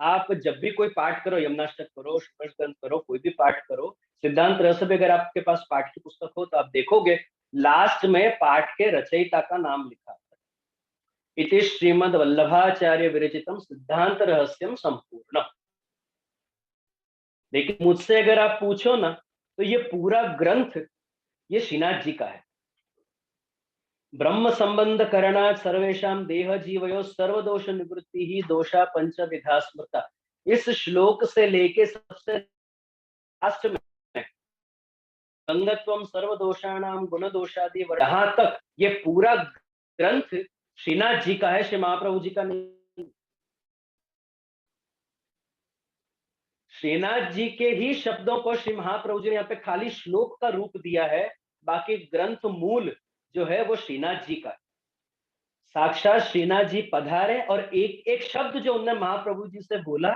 आप जब भी कोई पाठ करो, यमुनाष्टक करो, श्रीमद् करो, कोई भी पाठ करो, सिद्धांत रहस्य भी अगर आपके पास पाठ की पुस्तक हो तो आप देखोगे लास्ट में पाठ के रचयिता का नाम लिखा है, इति श्रीमद् वल्लभाचार्य विरचितम सिद्धांत रहस्यम संपूर्ण। लेकिन मुझसे अगर आप पूछो ना, तो ये पूरा ग्रंथ ये श्रीनाथ जी का है। ब्रह्म संबंध करणात् सर्वेषां देह जीवयो सर्वदोष निवृत्ति ही दोषा पंच विधा स्मृता। इस श्लोक से लेके सबसे लास्ट में संगत्वम सर्वदोषाणाम गुण दोषादि, यहां तक ये पूरा ग्रंथ श्रीनाथ जी का है, श्री महाप्रभु जी का नहीं। श्रीनाथ जी के ही शब्दों को श्री महाप्रभु जी ने यहाँ पे खाली श्लोक का रूप दिया है, बाकी ग्रंथ मूल जो है वो श्रीनाथ जी का है। साक्षात श्रीनाथ जी पधारे और एक एक शब्द जो उन्होंने महाप्रभु जी से बोला,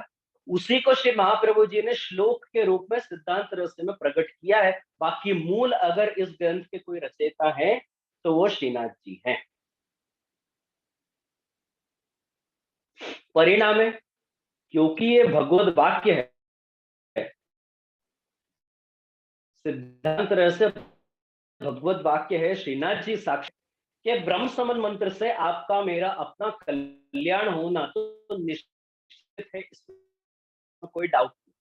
उसी को श्री महाप्रभु जी ने श्लोक के रूप में सिद्धांत रहस्य में प्रकट किया है। बाकी मूल अगर इस ग्रंथ के कोई रचयिता है तो वो श्रीनाथ जी हैं। परिणाम है, क्योंकि ये भगवत वाक्य है, सिद्धांत रहस्य भगवत वाक्य है, श्रीनाथ जी साक्षात, कि ब्रह्म समन मंत्र से आपका मेरा अपना कल्याण होना तो निश्चित है, इसमें कोई डाउट नहीं,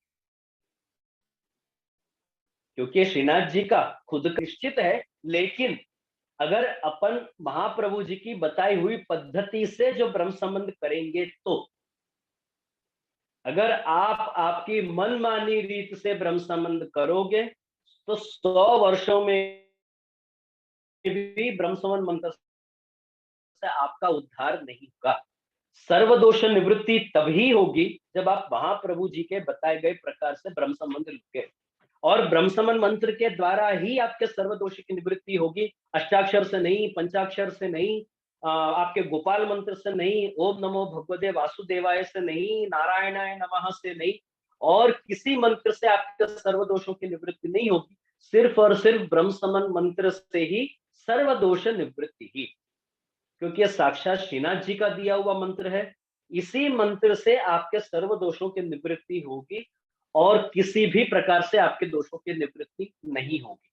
क्योंकि श्रीनाथ जी का खुद का निश्चित है। लेकिन अगर अपन महाप्रभु जी की बताई हुई पद्धति से जो ब्रह्म संबंध करेंगे, तो अगर आप आपकी मनमानी रीत से ब्रह्म संबंध करोगे तो 100 वर्षों में भी ब्रह्म संबंध मंत्र से आपका उद्धार नहीं होगा। सर्वदोष निवृत्ति तभी होगी जब आप महाप्रभु जी के बताए गए प्रकार से ब्रह्म संबंध लिखे, और ब्रह्म संबंध मंत्र के द्वारा ही आपके सर्वदोष की निवृत्ति होगी। अष्टाक्षर से नहीं, पंचाक्षर से नहीं, आपके गोपाल मंत्र से नहीं, ओम नमो भगवते वासुदेवाय से नहीं, नारायणाय नमः से नहीं, और किसी मंत्र से आपके सर्वदोषों की निवृत्ति नहीं होगी। सिर्फ और सिर्फ ब्रह्म संबंध मंत्र से ही सर्वदोष निवृत्ति ही, क्योंकि यह साक्षात श्रीनाथ जी का दिया हुआ मंत्र है। इसी मंत्र से आपके सर्व दोषों की निवृत्ति होगी और किसी भी प्रकार से आपके दोषों की निवृत्ति नहीं होगी।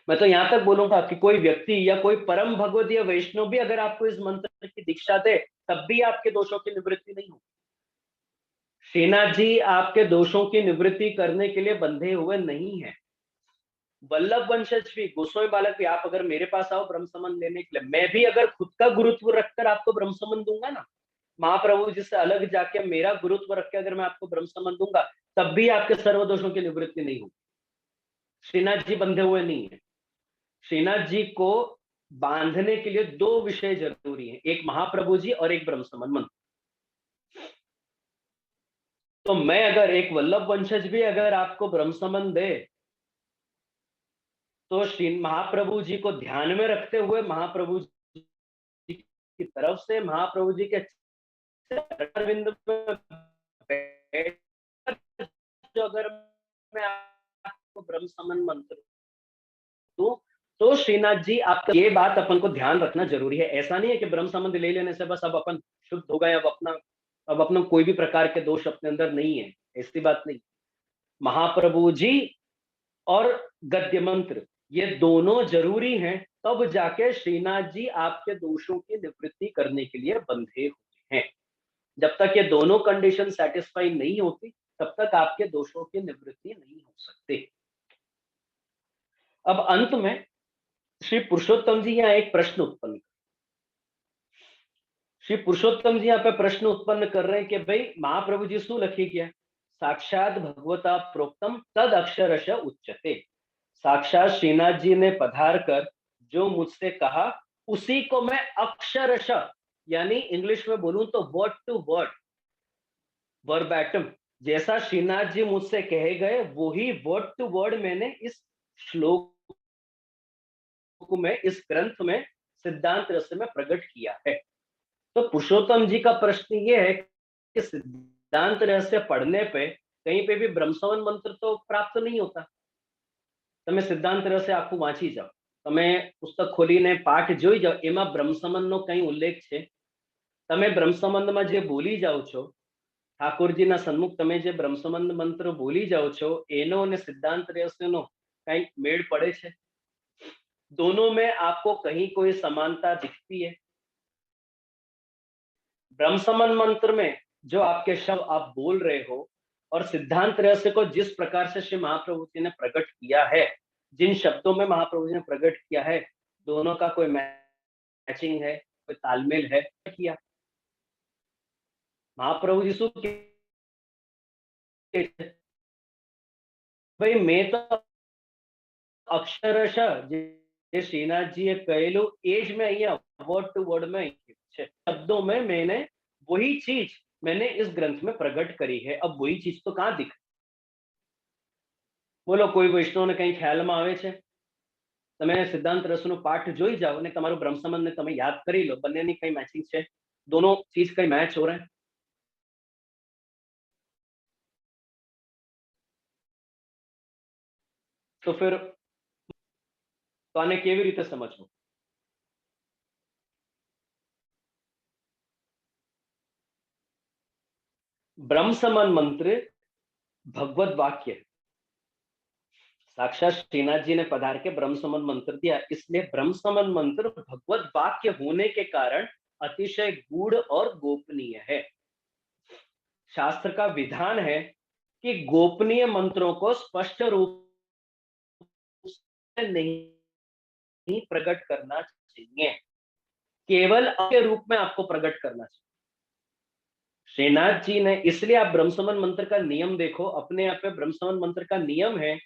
मैं तो यहां तक बोलूंगा कि कोई व्यक्ति या कोई परम भगवदीय वैष्णव भी अगर आपको इस मंत्र की दीक्षा दे, तब भी आपके दोषों की निवृत्ति नहीं होगी। श्रीनाथ जी आपके दोषों की निवृत्ति करने के लिए बंधे हुए नहीं है। वल्लभ वंशज भी, गोस्वामी बालक भी, आप अगर मेरे पास आओ ब्रह्म संबंध लेने के लिए, मैं भी अगर खुद का गुरुत्व रखकर आपको ब्रह्म संबंध दूंगा ना, महाप्रभु जी से अलग जाके मेरा गुरुत्व रख के अगर मैं आपको ब्रह्म संबंध दूंगा, तब भी आपके सर्वदोषों की निवृत्ति नहीं होगी। श्रीनाथ जी बंधे हुए नहीं है। श्रीनाथ जी को बांधने के लिए दो विषय जरूरी है, एक महाप्रभु जी और एक ब्रह्म संबंध मंत्र। तो मैं अगर एक वल्लभ वंशज भी अगर आपको ब्रह्म संबंध दे, तो श्री महाप्रभु जी को ध्यान में रखते हुए महाप्रभु जी की तरफ से महाप्रभु जी के चरणविंद में बैठकर जो अगर मैं आपको ब्रह्म संबंध मंत्र दूं, तो श्रीनाथ जी आपका, ये बात अपन को ध्यान रखना जरूरी है। ऐसा नहीं है कि ब्रह्म संबंध ले लेने से बस अब अपन शुद्ध हो गए, अब अपना कोई भी प्रकार के दोष अपने अंदर नहीं है, ऐसी बात नहीं। महाप्रभु जी और गद्य मंत्र ये दोनों जरूरी हैं, तब जाके श्रीनाथ जी आपके दोषों की निवृत्ति करने के लिए बंधे हुए हैं। जब तक ये दोनों कंडीशन सेटिस्फाई नहीं होती, तब तक आपके दोषों की निवृत्ति नहीं हो सकते। अब अंत में श्री पुरुषोत्तम जी यहाँ एक प्रश्न उत्पन्न श्री पुरुषोत्तम जी यहाँ पे प्रश्न उत्पन्न कर रहे हैं कि भाई महाप्रभु जी शू लखी गया, साक्षात भगवता प्रोक्तम तद अक्षरश उच्यते। साक्षात श्रीनाथ जी ने पधार कर जो मुझसे कहा, उसी को मैं अक्षरश, यानी इंग्लिश में बोलूं तो वर्ड टू वर्ड, वर्बैटम, जैसा श्रीनाथ जी मुझसे कहे गए वही वर्ड टू वर्ड मैंने इस श्लोक में, इस ग्रंथ में सिद्धांत रस में प्रकट किया है। तो पुरुषोत्तम जी का प्रश्न ये है कि सिद्धांत रहस्य पढ़ने पे कहीं पे भी ब्रह्म संबंध मंत्र तो प्राप्त नहीं होता। તમે સિદ્ધાંત રહસ્ય આખું વાંચી જાઓ, તમે પુસ્તક ખોલીને પાઠ જોઈ જાઓ, એમાં બ્રહ્મ સંબંધનો કઈ ઉલ્લેખ છે? તમે બ્રહ્મ સંબંધમાં જે બોલી જાઓ છો, ઠાકોરજીના સન્મુખ તમે જે બ્રહ્મ સંબંધ મંત્ર બોલી જાઓ છો, એનો અને સિદ્ધાંત રહસ્યનો કઈ મેળ પડે છે? दोनों में आपको कहीं कोई समानता दिखती है? ब्रह्म संबंध मंत्र में जो आपके शब्द आप बोल रहे हो और सिद्धांत रहस्य को जिस प्रकार से श्री महाप्रभु जी ने प्रकट किया है, जिन शब्दों में महाप्रभु जी ने प्रकट किया है, दोनों का कोई मैचिंग है, कोई तालमेल है किया? महाप्रभु जी शू भाई मैं तो अक्षरश જે શ્રીનાથજીએ કહેલું એ જ मैं અહીંયા वर्ड टू वर्ड में शब्दों में मैंने वही चीज मैंने इस ग्रंथ में प्रकट करी है। अब वही चीज तो कहां दिख? बोलो कोई वैष्णव ने कहीं ख्याल में आवे छे? તમે સિદ્ધાંત રસનો પાઠ જોઈ જાઓ ને તમારું બ્રહ્મ સંબંધને તમે યાદ કરી લો, બંનેની કઈ મેચિંગ છે? दोनों चीज कई मैच हो रहे हैं? तो फिर तो आने केवी रीते समझવું? ब्रह्म संबंध मंत्र भगवत वाक्य, साक्षात श्रीनाथ जी ने पधार के ब्रह्म समन मंत्र दिया, इसलिए ब्रह्म समन मंत्र भगवत वाक्य होने के कारण अतिशय गूढ़ और गोपनीय है। शास्त्र का विधान है कि गोपनीय मंत्रों को स्पष्ट रूप से नहीं प्रकट करना चाहिए, केवल के रूप में आपको प्रकट करना चाहिए। श्रीनाथ जी ने, इसलिए आप ब्रह्म समन मंत्र का नियम देखो, अपने आप में ब्रह्म समन मंत्र का नियम है,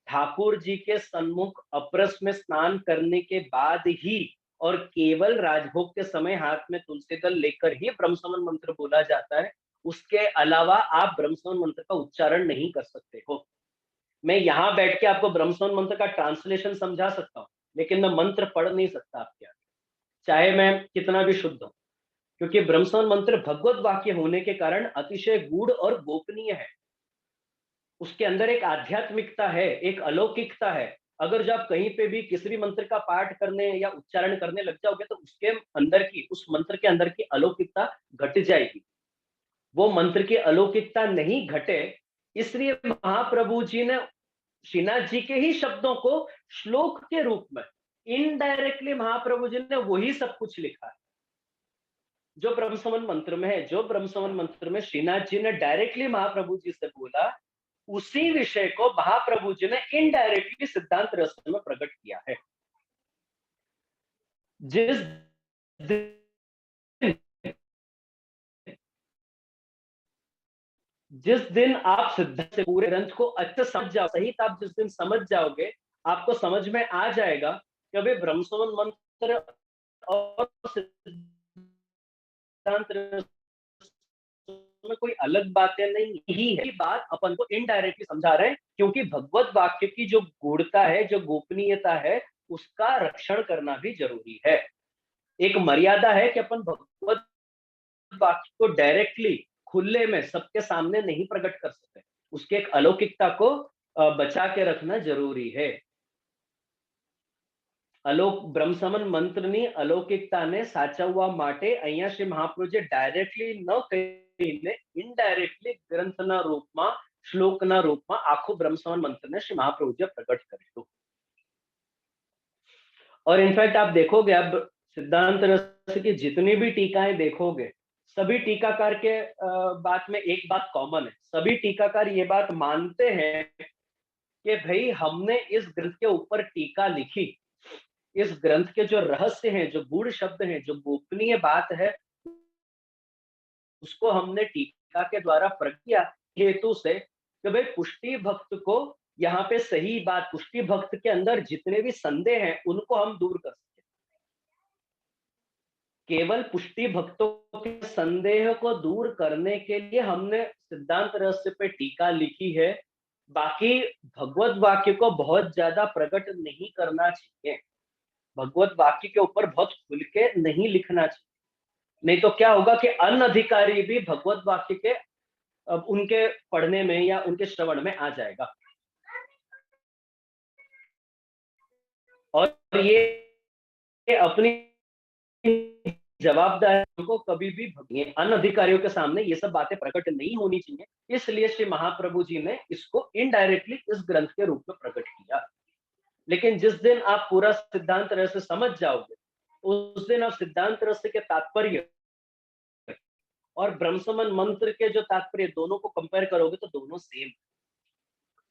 ठाकुर जी के सन्मुख अपरस में स्नान करने के बाद ही और केवल राजभोग के समय हाथ में तुलसी दल लेकर ही ब्रह्म समन मंत्र बोला जाता है। उसके अलावा आप ब्रह्म समन मंत्र का उच्चारण नहीं कर सकते हो। मैं यहां बैठ के आपको ब्रह्म समन मंत्र का ट्रांसलेशन समझा सकता हूं, लेकिन मैं मंत्र पढ़ नहीं सकता आपके आगे, चाहे मैं कितना भी शुद्ध हूं, क्योंकि ब्रह्म समन मंत्र भगवत वाक्य होने के कारण अतिशय गूढ़ और गोपनीय है। उसके अंदर एक आध्यात्मिकता है, एक अलौकिकता है। अगर जब आप कहीं पे भी किसी भी मंत्र का पाठ करने या उच्चारण करने लग जाओगे तो उसके अंदर की, उस मंत्र के अंदर की अलौकिकता घट जाएगी। वो मंत्र की अलौकिकता नहीं घटे, इसलिए महाप्रभु जी ने श्रीनाथ जी के ही शब्दों को श्लोक के रूप में इनडायरेक्टली महाप्रभु जी ने वही सब कुछ लिखा है जो ब्रह्म समन मंत्र में है। जो ब्रह्म समन मंत्र में श्रीनाथ जी ने डायरेक्टली महाप्रभु जी से बोला, उसी विषय को महाप्रभु जी ने इनडायरेक्टली सिद्धांत रस में प्रकट किया है। जिस दिन आप सिद्धांत से पूरे ग्रंथ को अच्छे समझ जाओ, सहित आप जिस दिन समझ जाओगे, आपको समझ में आ जाएगा कि अभी ब्रह्म समन मंत्र और सिद्धांत रस में कोई अलग बातें नहीं ही है। बात अपन को इनडायरेक्टली समझा रहे हैं, क्योंकि भगवत वाक्य की जो गूढ़ता है, जो गोपनीयता है, उसका रक्षण करना भी जरूरी है। एक मर्यादा है कि अपन भगवत वाक्य को डायरेक्टली खुले में सबके सामने नहीं प्रकट कर सकते, उसके एक अलौकिकता को बचा के रखना जरूरी है। ब्रह्म समन મંત્રની અલૌકિકતાને સાચવવા માટે અહીંયા શ્રી મહાપ્રભુએ ડાયરેક્ટલી ન કહીને ઇનડાયરેક્ટલી ગ્રંથના રૂપમાં, શ્લોકના રૂપમાં આખું ब्रह्म समन મંત્રને श्री महाप्रभुએ प्रकट करेલું। और इनफैक्ट आप देखोगे, अब सिद्धांत रस की जितनी भी टीकाएं देखोगे, सभी टीकाकार के बात में एक बात कॉमन है। सभी टीकाकार ये बात मानते हैं कि भाई हमने इस ग्रंथ के ऊपर टीका लिखी, इस ग्रंथ के जो रहस्य हैं, जो गूढ़ शब्द हैं, जो गोपनीय बात है, उसको हमने टीका के द्वारा प्रकट किया, हेतु से कि भाई पुष्टि भक्त को यहाँ पे सही बात, पुष्टि भक्त के अंदर जितने भी संदेह हैं उनको हम दूर कर सके। केवल पुष्टि भक्तों के संदेह को दूर करने के लिए हमने सिद्धांत रहस्य पे टीका लिखी है। बाकी भगवत वाक्य को बहुत ज्यादा प्रकट नहीं करना चाहिए, भगवत वाक्य के ऊपर बहुत खुल के नहीं लिखना चाहिए, नहीं तो क्या होगा कि अनधिकारी भी भगवत वाक्य के उनके पढ़ने में या उनके श्रवण में आ जाएगा। और ये अपनी जवाबदारी को कभी भी अनधिकारियों के सामने ये सब बातें प्रकट नहीं होनी चाहिए, इसलिए श्री महाप्रभु जी ने इसको इनडायरेक्टली इस ग्रंथ के रूप में प्रकट किया। लेकिन जिस दिन आप पूरा सिद्धांत रहस्य समझ जाओगे, उस दिन आप सिद्धांत रहस्य के तात्पर्य और ब्रह्म समन मंत्र के जो तात्पर्य, दोनों को कंपेयर करोगे तो दोनों सेम।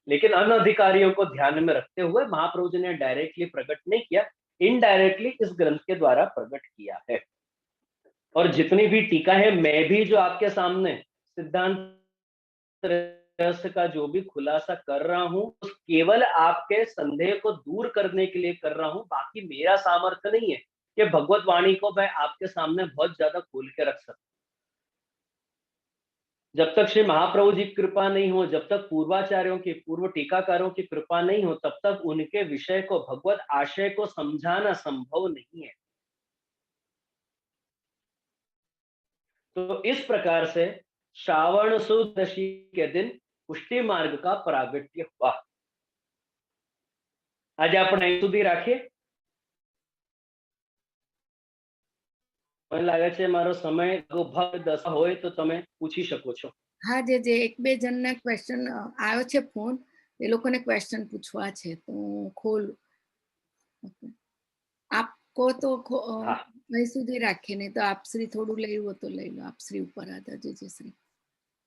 लेकिन अनधिकारियों को ध्यान में रखते हुए महाप्रभु जी ने डायरेक्टली प्रकट नहीं किया, इनडायरेक्टली इस ग्रंथ के द्वारा प्रकट किया है। और जितनी भी टीका है, मैं भी जो आपके सामने सिद्धांत रहस्य का जो भी खुलासा कर रहा हूं, केवल आपके संदेह को दूर करने के लिए कर रहा हूं। बाकी मेरा सामर्थ्य नहीं है कि भगवत वाणी को मैं आपके सामने बहुत ज्यादा खोल के रख सकता। जब तक श्री महाप्रभु जी की कृपा नहीं हो, जब तक पूर्वाचार्यों की, पूर्व टीकाकारों की कृपा नहीं हो, तब तक उनके विषय को, भगवत आशय को समझाना संभव नहीं है। तो इस प्रकार से श्रावण सुद दशी के दिन पुष्टि मार्ग का प्रागट्य हुआ। आज આપણે અહીં સુધી રાખીએ। મને લાગે છે મારો સમય લગભગ 10 હોય તો તમે પૂછી શકો છો। હા જે એક બે જણના ક્વેશ્ચન આવ્યો છે ફોન, એ લોકોને ક્વેશ્ચન પૂછવા છે તો ખોલ આપકો તો હા અહીં સુધી રાખીએ, નહીં તો આપશ્રી થોડું લેવું તો લઈ લો. આપશ્રી ઉપર હતા શ્રી.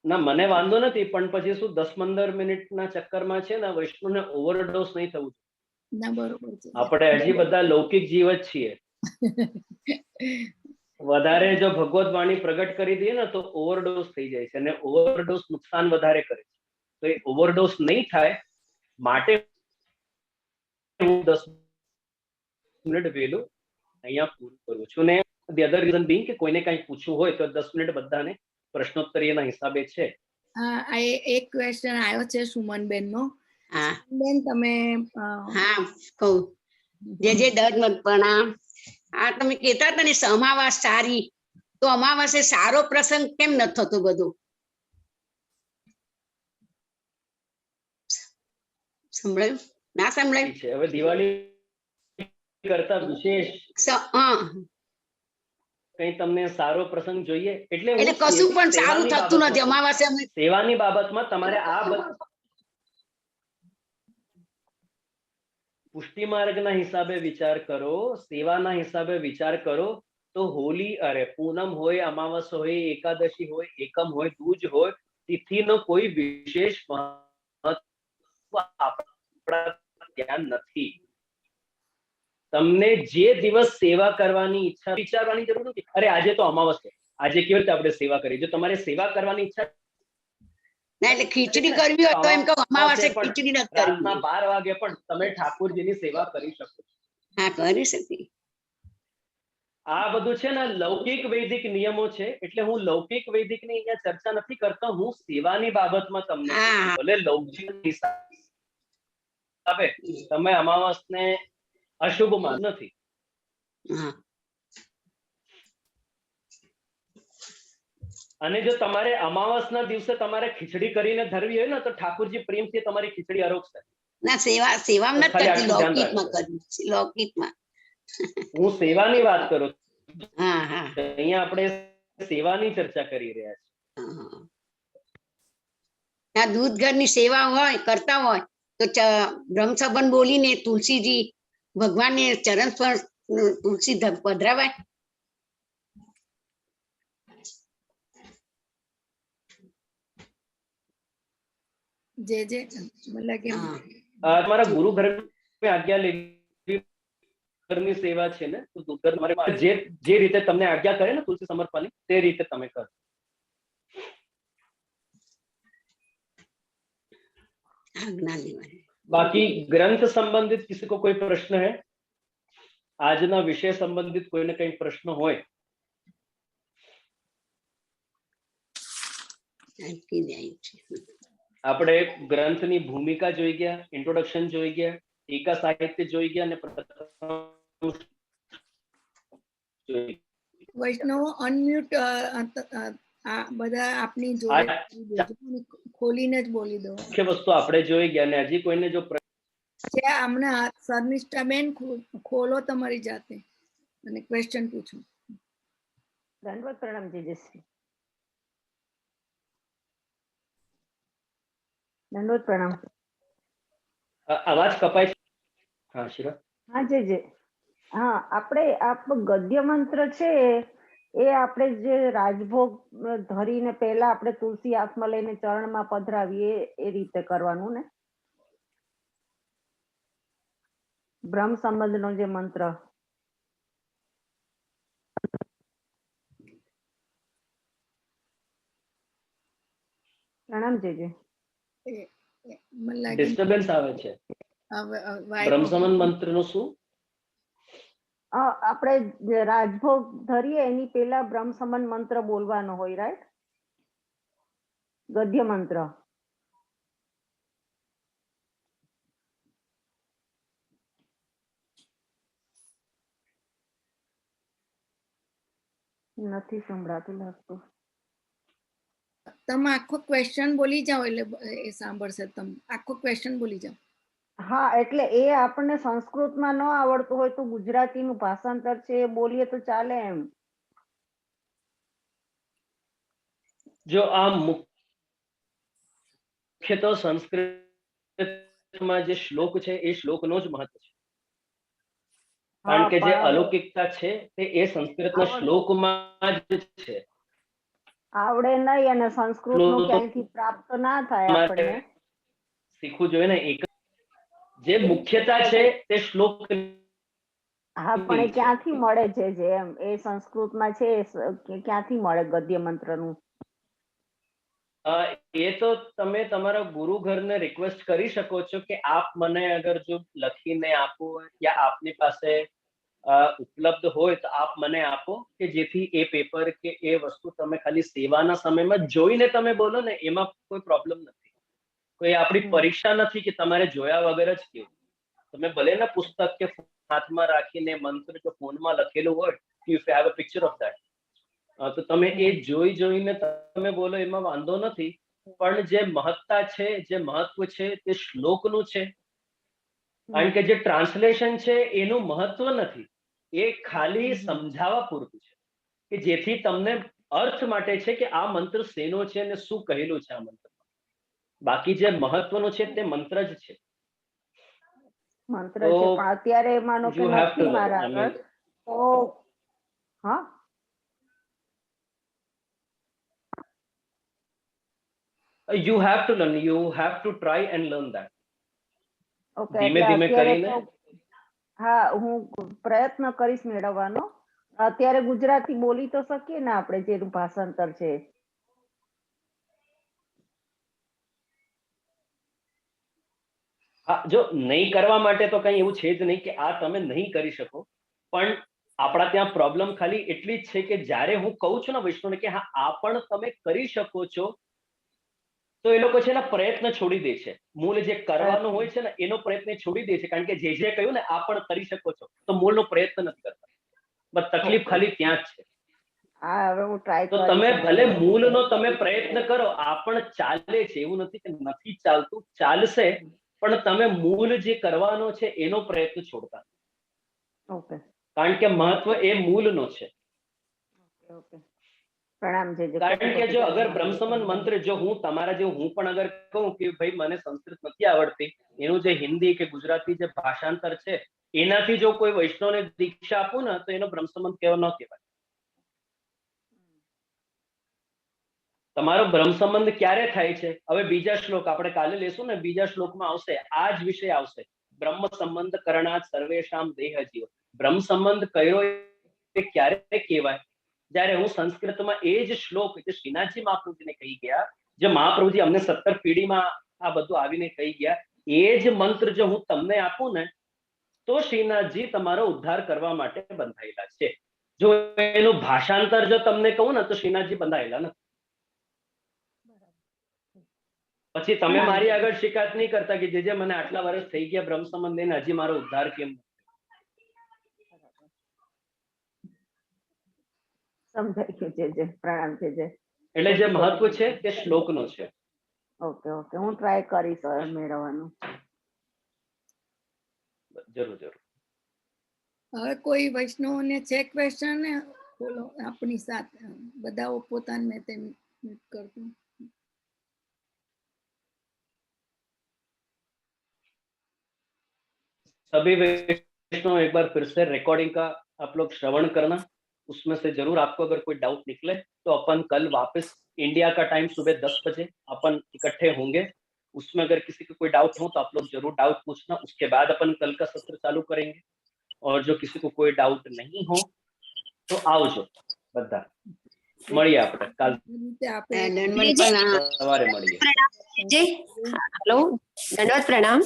ના મને વાંધો નથી, પણ પછી શું 10-15 મિનિટના ચક્કરમાં છે ને વૈષ્ણવને ઓવરડોઝ નહીં થવું. ના બરોબર છે. આપણે હજી બધા લૌકિક જીવ જ છીએ. વધારે જો ભગવત વાણી પ્રગટ કરી દઈએ ને તો ઓવરડોઝ થઈ જાય છે, અને ઓવરડોઝ નુકસાન વધારે કરે છે. તો એ ઓવરડોઝ નહીં થાય માટે હું 10 મિનિટ વહેલું અહીંયા પૂરું કરું છું. ને ધી અધર રીઝન બીંગ કે કોઈને કંઈ પૂછવું હોય તો 10 મિનિટ બધાને પ્રશ્નોત્તરીના હિસાબે છે. આ એક ક્વેશ્ચન આવ્યો છે સુમનબેન નો. હા બેન તમે હા કહું. જે દર્દ પ્રણામ. આ તમે કહેતા હતા ને અમાવાસ સારી, તો અમાવાસે સારો પ્રસંગ કેમ ન થતો બધો? સંભળાયું? ના સંભળાયું? છે હવે દિવાળી કરતા વિશેષ કઈ તમને સારો પ્રસંગ જોઈએ? એટલે કશું પણ સારું થતું નથી અમાવાસે. સેવાની બાબતમાં તમારે આ પુષ્ટિ માર્ગના હિસાબે વિચાર કરો, સેવાના હિસાબે વિચાર કરો તો હોલી અરે પૂનમ હોય, અમાવસ હોય, એકાદશી હોય, એકમ હોય, દૂજ હોય, તિથિનો કોઈ વિશેષ મહત્વ આપણા ધ્યાન નથી. તમને જે દિવસ સેવા કરવાની ઈચ્છા, વિચારવાની જરૂર નથી અરે આજે તો અમાવસ છે, આજે કેવી રીતે આપણે સેવા કરીએ. જો તમારે સેવા કરવાની ઈચ્છા એટલે ખીચડી કરવી હોય તો એમ કહું અમાવાસે ખીચડી નથી કરવી. રાતના 12 વાગે પણ તમે ઠાકોરજીની સેવા કરી શકો. હા કરી શકીએ. આ બધું છે ને લૌકિક વૈદિક નિયમો છે, એટલે હું લૌકિક વૈદિક ની અહીંયા ચર્ચા નથી કરતો. હું સેવાની બાબતમાં તમને ભલે લૌકિક હિસાબે તમે અમાવાસને અશુભ માન નથી. અને જો તમારે અમાવાસના દિવસે તમારે ખીચડી કરીને ધરવી હોય ને તો ઠાકોરજી પ્રેમથી તમારી ખીચડી આરોગશે. ના સેવા નથી કરતી, લૌકિકમાં કરવી. લૌકિકમાં હું સેવાની વાત કરું. હા હા અહીંયા આપણે સેવાની ચર્ચા કરી રહ્યા છીએ. દૂધ ઘરની સેવા હોય કરતા હોય તો બ્રહ્મ સંબંધ બોલીને તુલસીજી ભગવાનને ચરણ પર તુલસી પધરાવાય. જે મતલબ કે તમારા ગુરુ ઘરની આજ્ઞા લેવી ઘરની સેવા છે ને, તો દૂધ તમારે જે રીતે તમને આજ્ઞા કરે ને તુલસી સમર્પણની, તે રીતે તમે કરો. बाकी ग्रंथ संबंधित किसी को कोई प्रश्न है? આજના વિષય સંબંધિત કોઈને કઈ પ્રશ્ન હોય? આપણે ગ્રંથની ભૂમિકા જોઈ ગયા, ઇન્ટ્રોડક્શન જોઈ ગયા, ટીકા સાહિત્ય જોઈ ગયા, અને વૈષ્ણવ અનમ્યુટ આ બધા આપની જોડે ખોલીને જ બોલી દો. મુખ્ય વસ્તુ આપણે જોઈ ગયા, અને હજી કોઈને જો હમણાં શર્મિષ્ઠાબેન ખોલો તમારી જાતે અને ક્વેશ્ચન પૂછો. દંડવત પ્રણામ તેજસ્વી. દંડવત પ્રણામ. અવાજ કપાય છે. હા શિરા. હા જે હા આપણે ગદ્ય મંત્ર છે એ આપણે જે રાજભોગ ધરીને પહેલા આપણે તુલસી હાથમાં લઈને ચરણમાં પધરાવીએ એ રીતે કરવાનું ને? બ્રહ્મ સંબંધનો જે મંત્ર. પ્રણામ જે ડિસ્ટર્બન્સ આવે છે. બ્રહ્મ સંબંધ મંત્રનું શું? આપણે રાજભોગ ધરીએ એની પહેલા બ્રહ્મ સંબંધ મંત્ર બોલવાનો હોય, રાઈટ? ગદ્ય મંત્ર. નથી સંભળાતું લાગતું. તમે આખો ક્વેશ્ચન બોલી જાઓ એટલે એ સાંભળશે. તમે આખો ક્વેશ્ચન બોલી જાઓ. હા એટલે એ આપણને સંસ્કૃતમાં ન આવડતું હોય તો ગુજરાતીનું ભાષાંતર છે એ બોલીએ તો ચાલે એમ. જો આ મુખ્ય તો સંસ્કૃત સંસ્કૃતમાં જે શ્લોક છે એ શ્લોકનો જ મહત્વ છે, હા, કારણ કે જે પણ અલૌકિકતા છે તે એ સંસ્કૃતના આવડે શ્લોકમાં જ છે. આવડે નહીં અને સંસ્કૃત નું તો ક્યાંયથી પ્રાપ્ત ના થાય તમારે આપણને. શીખવું જોઈએ ને. એક જે મુખ્યતા છે તે શ્લોક હા, પણ એ ક્યાંથી મળે છે? જે એમ એ સંસ્કૃતમાં છે ક્યાંથી મળે ગદ્ય મંત્રનું? એ તો તમે તમારા ગુરુ ઘરને રિક્વેસ્ટ કરી શકો છો કે આપ મને અગર જો લખીને આપો યા આપની પાસે ઉપલબ્ધ હોય તો આપ મને આપો, કે જેથી એ પેપર કે એ વસ્તુ તમે ખાલી સેવાના સમયમાં જોઈને તમે બોલો ને, એમાં કોઈ પ્રોબ્લેમ નથી. કોઈ આપણી પરીક્ષા નથી કે તમારે જોયા વગર જ કેવું. તમે ભલે ને પુસ્તક કે હાથમાં રાખીને મંત્ર જો ફોનમાં લખેલું હોય, if you have a picture of that, તો તમે એ જોઈને તમે બોલો, એમાં વાંધો નથી. પણ જે મહત્તા છે, જે મહત્વ છે તે શ્લોકનું છે. કારણ કે જે ટ્રાન્સલેશન છે એનું મહત્વ નથી, એ ખાલી સમજાવવા પૂરતું છે, કે જેથી તમને અર્થ માટે છે કે આ મંત્ર શેનો છે અને શું કહેલું છે આ મંત્ર. બાકી જે મહત્વનું છે તે મંત્ર જ છે. મંત્ર છે, પણ અત્યારે માનો કે યુ હેવ ટુ નથી મારા લર્ન. આગળ, તો હા You have to learn. You have to try and learn that. Okay, ધીમે એટલે ધીમે અત્યારે કરીને. તો હા, હું પ્રયત્ન કરીશ મેળવવાનો. અત્યારે ગુજરાતી બોલી તો શકીએ ને આપણે, જેનું ભાષાંતર છે? હા, જો નહીં કરવા માટે તો કઈ એવું છે જ નહીં કે આ તમે નહીં કરી શકો. પણ આપણા ત્યાં પ્રોબ્લેમ ખાલી એટલી જ છે કે જ્યારે હું કહું છું ને વૈષ્ણવને કે હા આ પણ તમે કરી શકો છો, તો એ લોકો છે એના પ્રયત્ન છોડી દે છે. મૂળ જે કરવાનું હોય છે ને એનો પ્રયત્ન છોડી દે છે, કારણ કે જે કહ્યું ને આ પણ કરી શકો છો, તો મૂળનો પ્રયત્ન નથી કરતા. બસ તકલીફ ખાલી ત્યાં જ છે. હા, હવે હું ટ્રાય તો કરીશ. તમે ભલે મૂળનો તમે પ્રયત્ન કરો, આ પણ ચાલે છે, એવું નથી કે નથી ચાલતું, ચાલશે. પણ તમે મૂળ જે કરવાનો છે એનો પ્રયત્ન છોડતા, ઓકે કારણ કે મહત્વ એ મૂળનો છે. ઓકે, પ્રણામ છે. કારણ કે જો અગર બ્રહ્મસમન મંત્ર, જો હું તમારા જેવું હું પણ અગર કહું કે ભાઈ મને સંસ્કૃત નથી આવડતી, એનું જે હિન્દી કે ગુજરાતી જે ભાષાંતર છે એનાથી જો કોઈ વૈષ્ણવને દીક્ષા આપું ને, તો એનો બ્રહ્મસમન કેવો ન કહેવાય. તમારો બ્રહ્મ સંબંધ ક્યારે થાય છે? હવે બીજા શ્લોક આપણે કાલે લેશું ને, બીજા શ્લોકમાં આવશે, આ જ વિષય આવશે. બ્રહ્મ સંબંધ કરણાત સર્વેશામ દેહ જીવ. બ્રહ્મ સંબંધ કર્યો એ ક્યારે કહેવાય? જ્યારે હું સંસ્કૃતમાં એ જ શ્લોક જે શ્રીનાથજી મહાપ્રભુજીને કહી ગયા, જે મહાપ્રભુજી અમને 17 પેઢીમાં આ બધું આવીને કહી ગયા, એ જ મંત્ર જો હું તમને આપું ને, તો શ્રીનાથજી તમારો ઉદ્ધાર કરવા માટે બંધાયેલા છે. જો એનું ભાષાંતર જો તમને કહું ને, તો શ્રીનાથજી બંધાયેલા નથી. પછી તમે મારી આગળ શિકાયત નહીં કરતા કે જે મને આટલા વર્ષ થઈ ગયા બ્રહ્મ સંબંધ લઈને, હજી મારો ઉદ્ધાર કેમ? સમજાઈ ગયું છે. પ્રણામ છે. એટલે જે મહત્વ છે તે શ્લોકનો છે. ઓકે ઓકે, હું ટ્રાય કરીશ મેળવવાનું. જરૂર. હવે કોઈ વૈષ્ણવને છે ક્વેશ્ચન ને બોલો, આપણી સાથે બધા પોતાને મેં તેમ કરતું. सभी वैष्णव एक बार फिर से रिकॉर्डिंग का आप लोग श्रवण करना, उसमें से जरूर आपको अगर कोई डाउट निकले तो अपन कल वापस इंडिया का टाइम सुबह 10 बजे अपन इकट्ठे होंगे. उसमें अगर किसी को कोई डाउट हो तो आप लोग जरूर डाउट पूछना. उसके बाद अपन कल का सत्र चालू करेंगे. और जो किसी को कोई डाउट नहीं हो तो आवજો બધા. મળીએ આપણે કાલ સવારે મળીએ. હેલો, દંડવત પ્રણામ.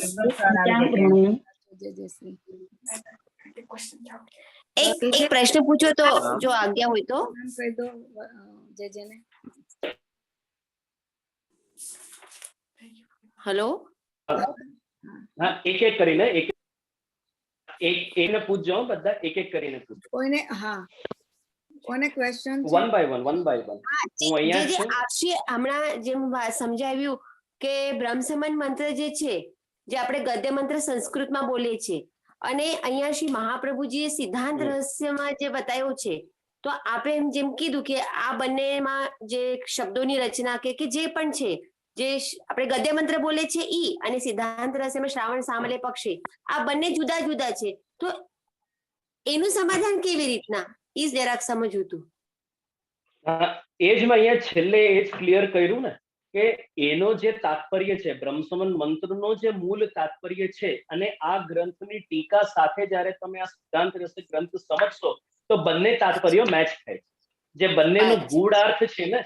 એક પ્રશ્ન પૂછો તો, જો આજ્ઞા હોય તો. કહી દો જે જેને. હેલો, હા, એક કરીને એકને પૂછજો બધા, એક કરીને પૂછજો. કોઈને હા, કોને ક્વેશ્ચન છે? One by one. હું અહીંયા જે છું. આપશે હમણાં જેમ સમજાવ્યું કે બ્રહ્મસમન મંત્ર જે છે, જે આપણે ગદ્ય મંત્ર સંસ્કૃતમાં બોલીએ છીએ, અને અહીંયા શ્રી મહાપ્રભુજીએ સિદ્ધાંત રહસ્યમાં જે બતાવ્યું છે, તો આપણે એમ જેમ કીધું કે આ બંનેમાં જે શબ્દોની રચના કે જે પણ છે જે આપણે ગદ્ય મંત્ર બોલે છે ઈ અને સિદ્ધાંત રહસ્યમાં શ્રાવણ સામલે પક્ષી, આ બંને જુદા જુદા છે. તો એનું સમાધાન કેવી રીતના ઈ જરાક સમજવું હતું. એ જ મેં અહીંયા છેલ્લે એ જ ક્લિયર કર્યું ને કે એનો જે તાત્પર્ય છે, બ્રહ્મસમન મંત્રનો જે મૂળ તાત્પર્ય છે, અને આ ગ્રંથની ટીકા સાથે જ્યારે તમે આ સિદ્ધાંત રસ ગ્રંથ સમજશો તો બંને તાત્પર્યો મેચ થાય. જે બંનેનો ગૂઢાર્થ છે ને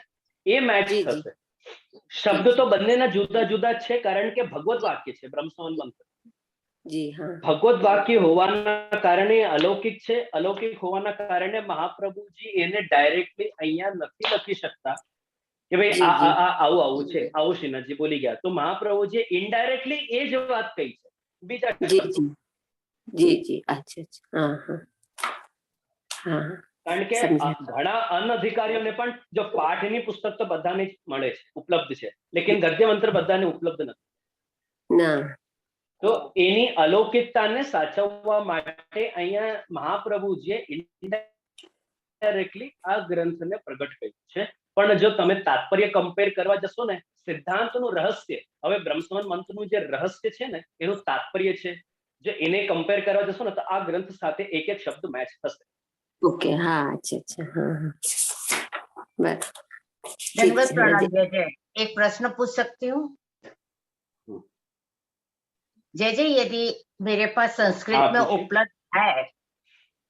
એ મેચ થશે. શબ્દ તો બંનેના જુદા જુદા છે, કારણ કે ભગવત વાક્ય છે બ્રહ્મસમન મંત્ર. ભગવત વાક્ય હોવાના કારણે અલૌકિક છે. અલૌકિક હોવાના કારણે મહાપ્રભુજી એને ડાયરેક્ટલી અહીંયા નથી લખી શકતા કે ભાઈ આવું આવું છે, આવું શ્રીનાથજી બોલી ગયા. તો મહાપ્રભુજી ઇનડાયરેક્ટલી એ જ વાત કહી છે બીજા. કારણ કે ઘણા અનઅધિકારીઓને પણ જો પાઠની પુસ્તક તો બધાને જ મળે છે, ઉપલબ્ધ છે, લેકિન ગદ્ય મંત્ર બધાને ઉપલબ્ધ નથી. તો એની અલૌકિકતાને સાચવવા માટે અહીંયા મહાપ્રભુજીએ ઇનડાયરેક્ટલી આ ગ્રંથને પ્રગટ કર્યું છે. પણ જો તમે તાત્પર્ય કમ્પેર કરવા જશો ને, સિદ્ધાંતનું રહસ્ય, હવે બ્રહ્મસમન મંત્રનું જે રહસ્ય છે ને એનું તાત્પર્ય છે, જો એને કમ્પેર કરવા જશો ને તો આ ગ્રંથ સાથે એક એક શબ્દ મેચ થશે. ओके, हाँ, अच्छा, हाँ, धन्यवाद प्रणाम जय जय। एक प्रश्न पूछ सकती हूँ जय जय? यदि मेरे पास संस्कृत में उपलब्ध है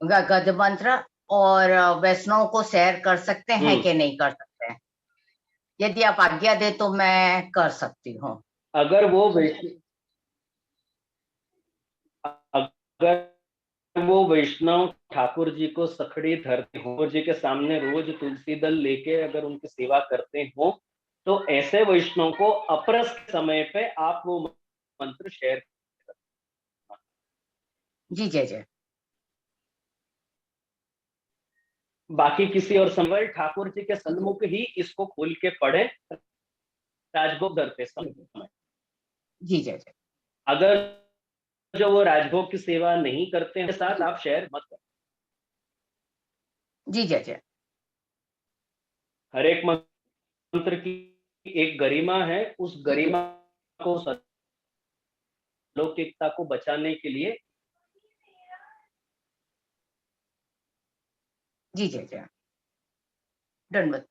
गद्य मंत्र और वैष्णव को शेयर कर सकते हैं कि नहीं कर सकते हैं? यदि आप आज्ञा दे तो मैं कर सकती हूँ। अगर वो वैष्णव ठाकुर जी को सखड़ी धरते हो, जी के सामने रोज तुलसी दल लेके अगर उनकी सेवा करते हो, तो ऐसे वैष्णव को अपरस समय पे आप वो मंत्र शेयर कर। जी जय जय। बाकी किसी और समय ठाकुर जी के सन्मुख ही इसको खोल के पढ़े राजभोग धरते समय। जी जय जय। अगर जो वो राजभोग की सेवा नहीं करते हैं साथ आप शेयर मत करें। जी जय जय। हर एक मंत्र की एक गरिमा है, उस गरिमा को, लौकिकता को बचाने के लिए। जी जय जय। धन्यवाद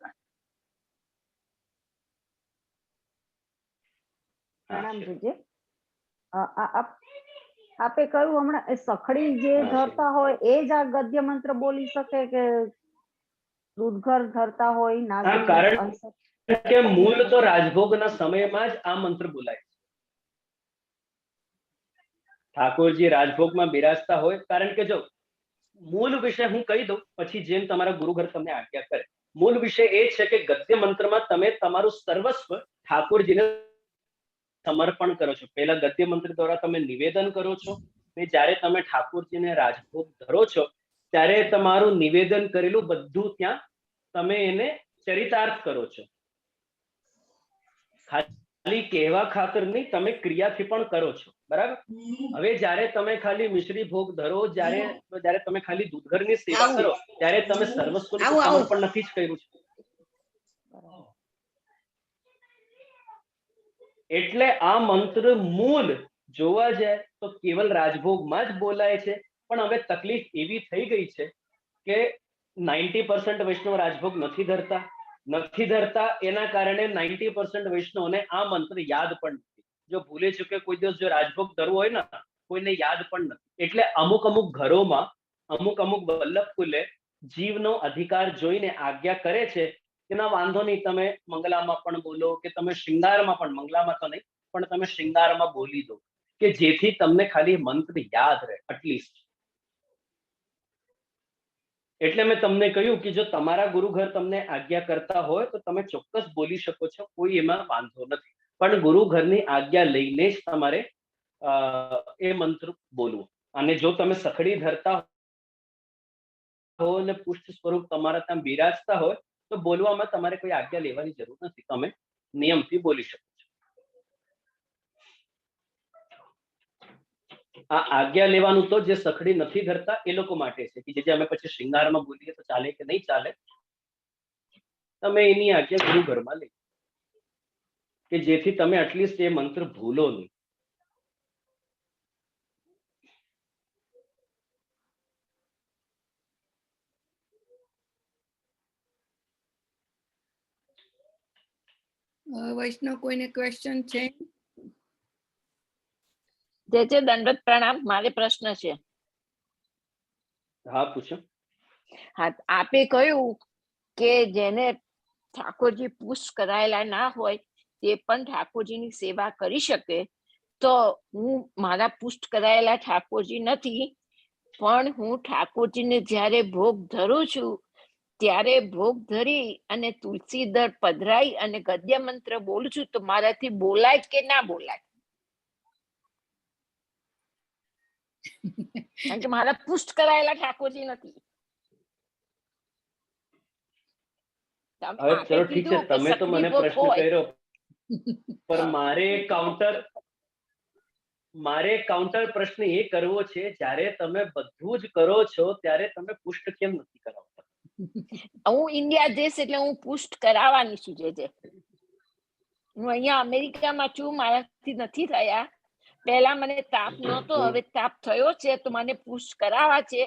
प्रणाम जी। આપે કહ્યું હમણાં સખડી જે ધરતા હોય એ જ આ ગદ્ય મંત્ર બોલી શકે કે દૂધઘર ધરતા હોય નાગરિક? કારણ કે મૂળ તો રાજભોગના સમયમાં જ આ મંત્ર બોલાય છે. ઠાકોરજી રાજભોગમાં બિરાજતા હોય, કારણ કે જો મૂળ વિષય હું કહી દઉં પછી જેમ તમારા ગુરુઘર તમને આજ્ઞા કરે. મૂળ વિષય એ છે કે ગદ્ય મંત્રમાં તમે તમારું સર્વસ્વ ઠાકોરજીને સમર્પણ કરો છો. પહેલા ગદ્ય મંત્ર દ્વારા તમે નિવેદન કરો છો, અને જ્યારે તમે ઠાકોરજીને રાજભોગ ધરો છો ત્યારે તમારું નિવેદન કરેલું બધું ત્યાં તમે એને ચરિતાર્થ કરો છો. ખાલી કહેવા ખાતર નહીં, તમે ક્રિયાથી પણ કરો છો, બરાબર? હવે જ્યારે તમે ખાલી મિશ્રી ભોગ ધરો, જ્યારે તમે ખાલી દૂધઘરની સેવા કરો, ત્યારે તમે સર્વસ્વનું સમર્પણ નથી જ કર્યું છે. એટલે આ મંત્ર મૂળ જોવા જાય તો કેવલ રાજભોગમાં જ બોલાય છે. પણ હવે તકલીફ એવી થઈ ગઈ છે કે 90% વૈષ્ણવ રાજભોગ નથી ધરતા. એના કારણે 90% વૈષ્ણવને આ મંત્ર યાદ પણ નથી. જો ભૂલે ચૂકે કોઈ દિવસ જો રાજભોગ ધરવો હોય ને, કોઈને યાદ પણ નથી. એટલે અમુક ઘરોમાં અમુક વલ્લભ કુલે જીવનો અધિકાર જોઈને આજ્ઞા કરે છે કે ના વાંધો નહીં, તમે મંગલામાં પણ બોલો કે તમે શૃંગારમાં પણ, મંગલામાં તો નહીં પણ તમે શૃંગારમાં બોલી દો, કે જેથી તમને ખાલી મંત્ર યાદ રહે એટલીસ્ટ. એટલે મેં તમને કહ્યું કે જો તમારા ગુરુઘર તમને આજ્ઞા કરતા હોય તો તમે ચોક્કસ બોલી શકો છો, કોઈ એમાં વાંધો નથી. પણ ગુરુઘરની આજ્ઞા લઈને જ તમારે એ મંત્ર બોલવું. અને જો તમે સખડી ધરતા હો અને પુષ્ટ સ્વરૂપ તમારા ત્યાં બિરાજતા હોય તો બોલવામાં તમારે કોઈ આજ્ઞા લેવાની જરૂર નથી, તમે નિયમથી બોલી શકો છો. આ આજ્ઞા લેવાનું તો જે સખડી નથી ધરતા એ લોકો માટે છે, કે જે અમે પછી શૃંગારમાં બોલીએ તો ચાલે કે નહીં ચાલે, તમે એની આજ્ઞા ગુરુઘરમાં લઈ. કે જેથી તમે એટલીસ્ટ એ મંત્ર ભૂલો નહીં. વૈષ્ણવ કોઈને ક્વેશ્ચન છે? જે દંડવત પ્રણામ. મારે પ્રશ્ન છે. હા, પૂછો. હા, આપે કહ્યું કે જેને ઠાકોરજી પુષ્ટ કરાયેલા ના હોય તે પણ ઠાકોરજીની સેવા કરી શકે. તો હું મારા પુષ્ટ કરાયેલા ઠાકોરજી નથી, પણ હું ઠાકોરજીને જ્યારે ભોગ ધરું છું ત્યારે ભોગ ધરી અને તુલસીદર પધરાઈ અને ગદ્ય મંત્ર બોલું છું, તો મારાથી બોલાય કે ના બોલાય? કારણ કે મારા પુષ્ટ કરાયેલા ઠાકોરજી નથી. હવે ચલો ઠીક છે, તમે તો મને પ્રશ્ન કર્યો, પણ મારે કાઉન્ટર પ્રશ્ન એ કરવો છે, જ્યારે તમે બધું જ કરો છો ત્યારે તમે પુષ્ટ કેમ નથી કરાવતા? હું ઇન્ડિયા જઈશ એટલે હું પુષ્ટ કરાવવાની છું. જે હું અહીંયા અમેરિકામાં છું, મારાથી નથી થયા. પહેલા મને તાપ નહોતો, હવે તાપ થયો છે તો મને પુષ્ટ કરાવવા છે.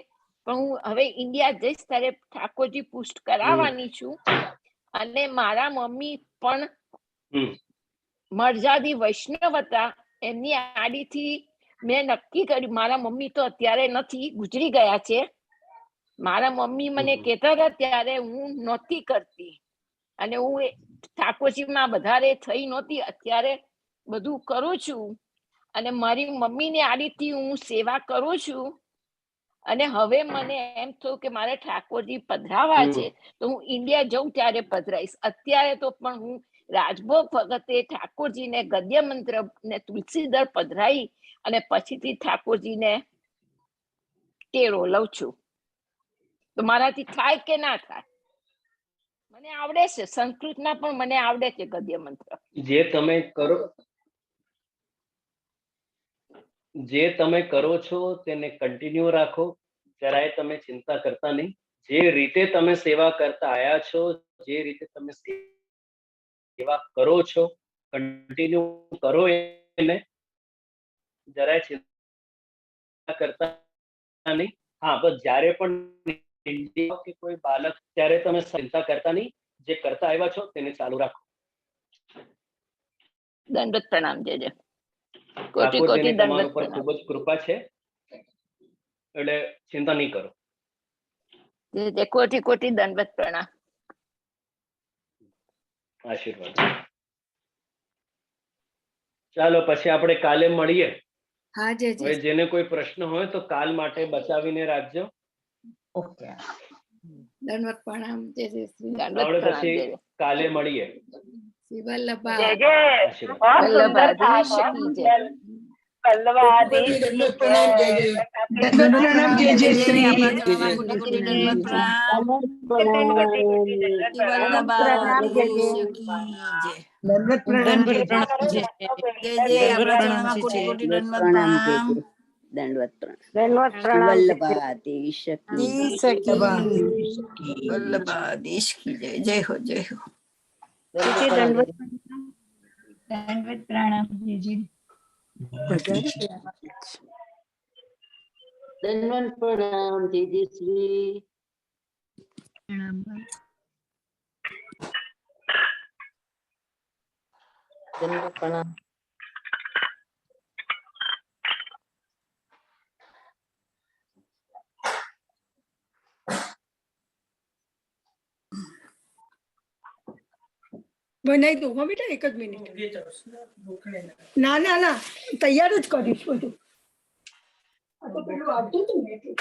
પણ હું હવે ઇન્ડિયા જઈશ ત્યારે ઠાકોરજી પુષ્ટ કરાવવાની છું. અને મારા મમ્મી પણ મરજાદી વૈષ્ણવ હતા. એમની આડીથી મેં નક્કી કર્યું, મારા મમ્મી તો અત્યારે નથી, ગુજરી ગયા છે. મારા મમ્મી મને કહેતા હતા ત્યારે હું નહોતી કરતી, અને હું ઠાકોરજીમાં વધારે થઈ નહોતી. અત્યારે બધું કરું છું અને મારી મમ્મીની આડીથી હું સેવા કરું છું. અને હવે મને એમ થયું કે મારે ઠાકોરજી પધરાવા છે, તો હું ઇન્ડિયા જઉં ત્યારે પધરાઈશ. અત્યારે તો પણ હું રાજભોગ વખતે ઠાકોરજીને ગદ્ય મંત્ર ને તુલસીદર પધરાઈ અને પછીથી ઠાકોરજીને ટેરો લઉં છું. તો મારાથી થાય કે ના થાય? મને આવડે છે, સંસ્કૃતના પણ મને આવડે છે ગદ્ય મંત્ર. જે તમે કરો છો તેને કન્ટિન્યુ રાખો, જરાય તમે ચિંતા કરતા નહીં. જે રીતે તમે સેવા કરતા આયા છો, જે રીતે તમે સેવા કરો છો, કન્ટિન્યુ કરો એને, જરાય ચિંતા કરતા નહીં. હા, બસ જ્યારે પણ ઇન્ડિયા કે કોઈ બાળક, ત્યારે તમે ચિંતા કરતા નહીં. જે કરતા આવ્યા છો તેને ચાલુ રાખો. દંડવત પ્રણામ. જય જય. ઠાકોરજીની તમારા ઉપર ખૂબ જ કૃપા છે, એટલે ચિંતા નહીં કરો. કોટી કોટી દંડવત પ્રણામ. આશીર્વાદ. ચાલો પછી આપણે કાલે મળીએ. હા જય હવે જેને કોઈ પ્રશ્ન હોય તો કાલ માટે બચાવીને રાખજો. ઓકે. દંડવત પ્રણામ. જય જય શ્રી આપણે પછી કાલે મળીએ. શ્રી વલ્લભા. જય જય. વલ્લભાધીશ કી જય. વલ્લભાધીશ કી જય. પ્રણામ. જય જય શ્રી કોટી કોટી દંડવત પ્રણામ. વલ્લભાધીશ કી જય. દંડવત પ્રણામ. જય જય. કોટી કોટી દંડવત પ્રણામ. દંડવત પ્રણામ. વલ્લભાધીશ વલ્લભાધીશ કી જય. જય હો જય હો. દંડવત પ્રણામ. જય જય. દંડવત પ્રણામ. જય જય શ્રી. દંડવત પ્રણામ. બનાવી દઉં હો બેટા, એક જ મિનિટ. ના ના ના, તૈયાર જ કરીશ બધું. આ તો પેલું આવતું હતું ને એટલે.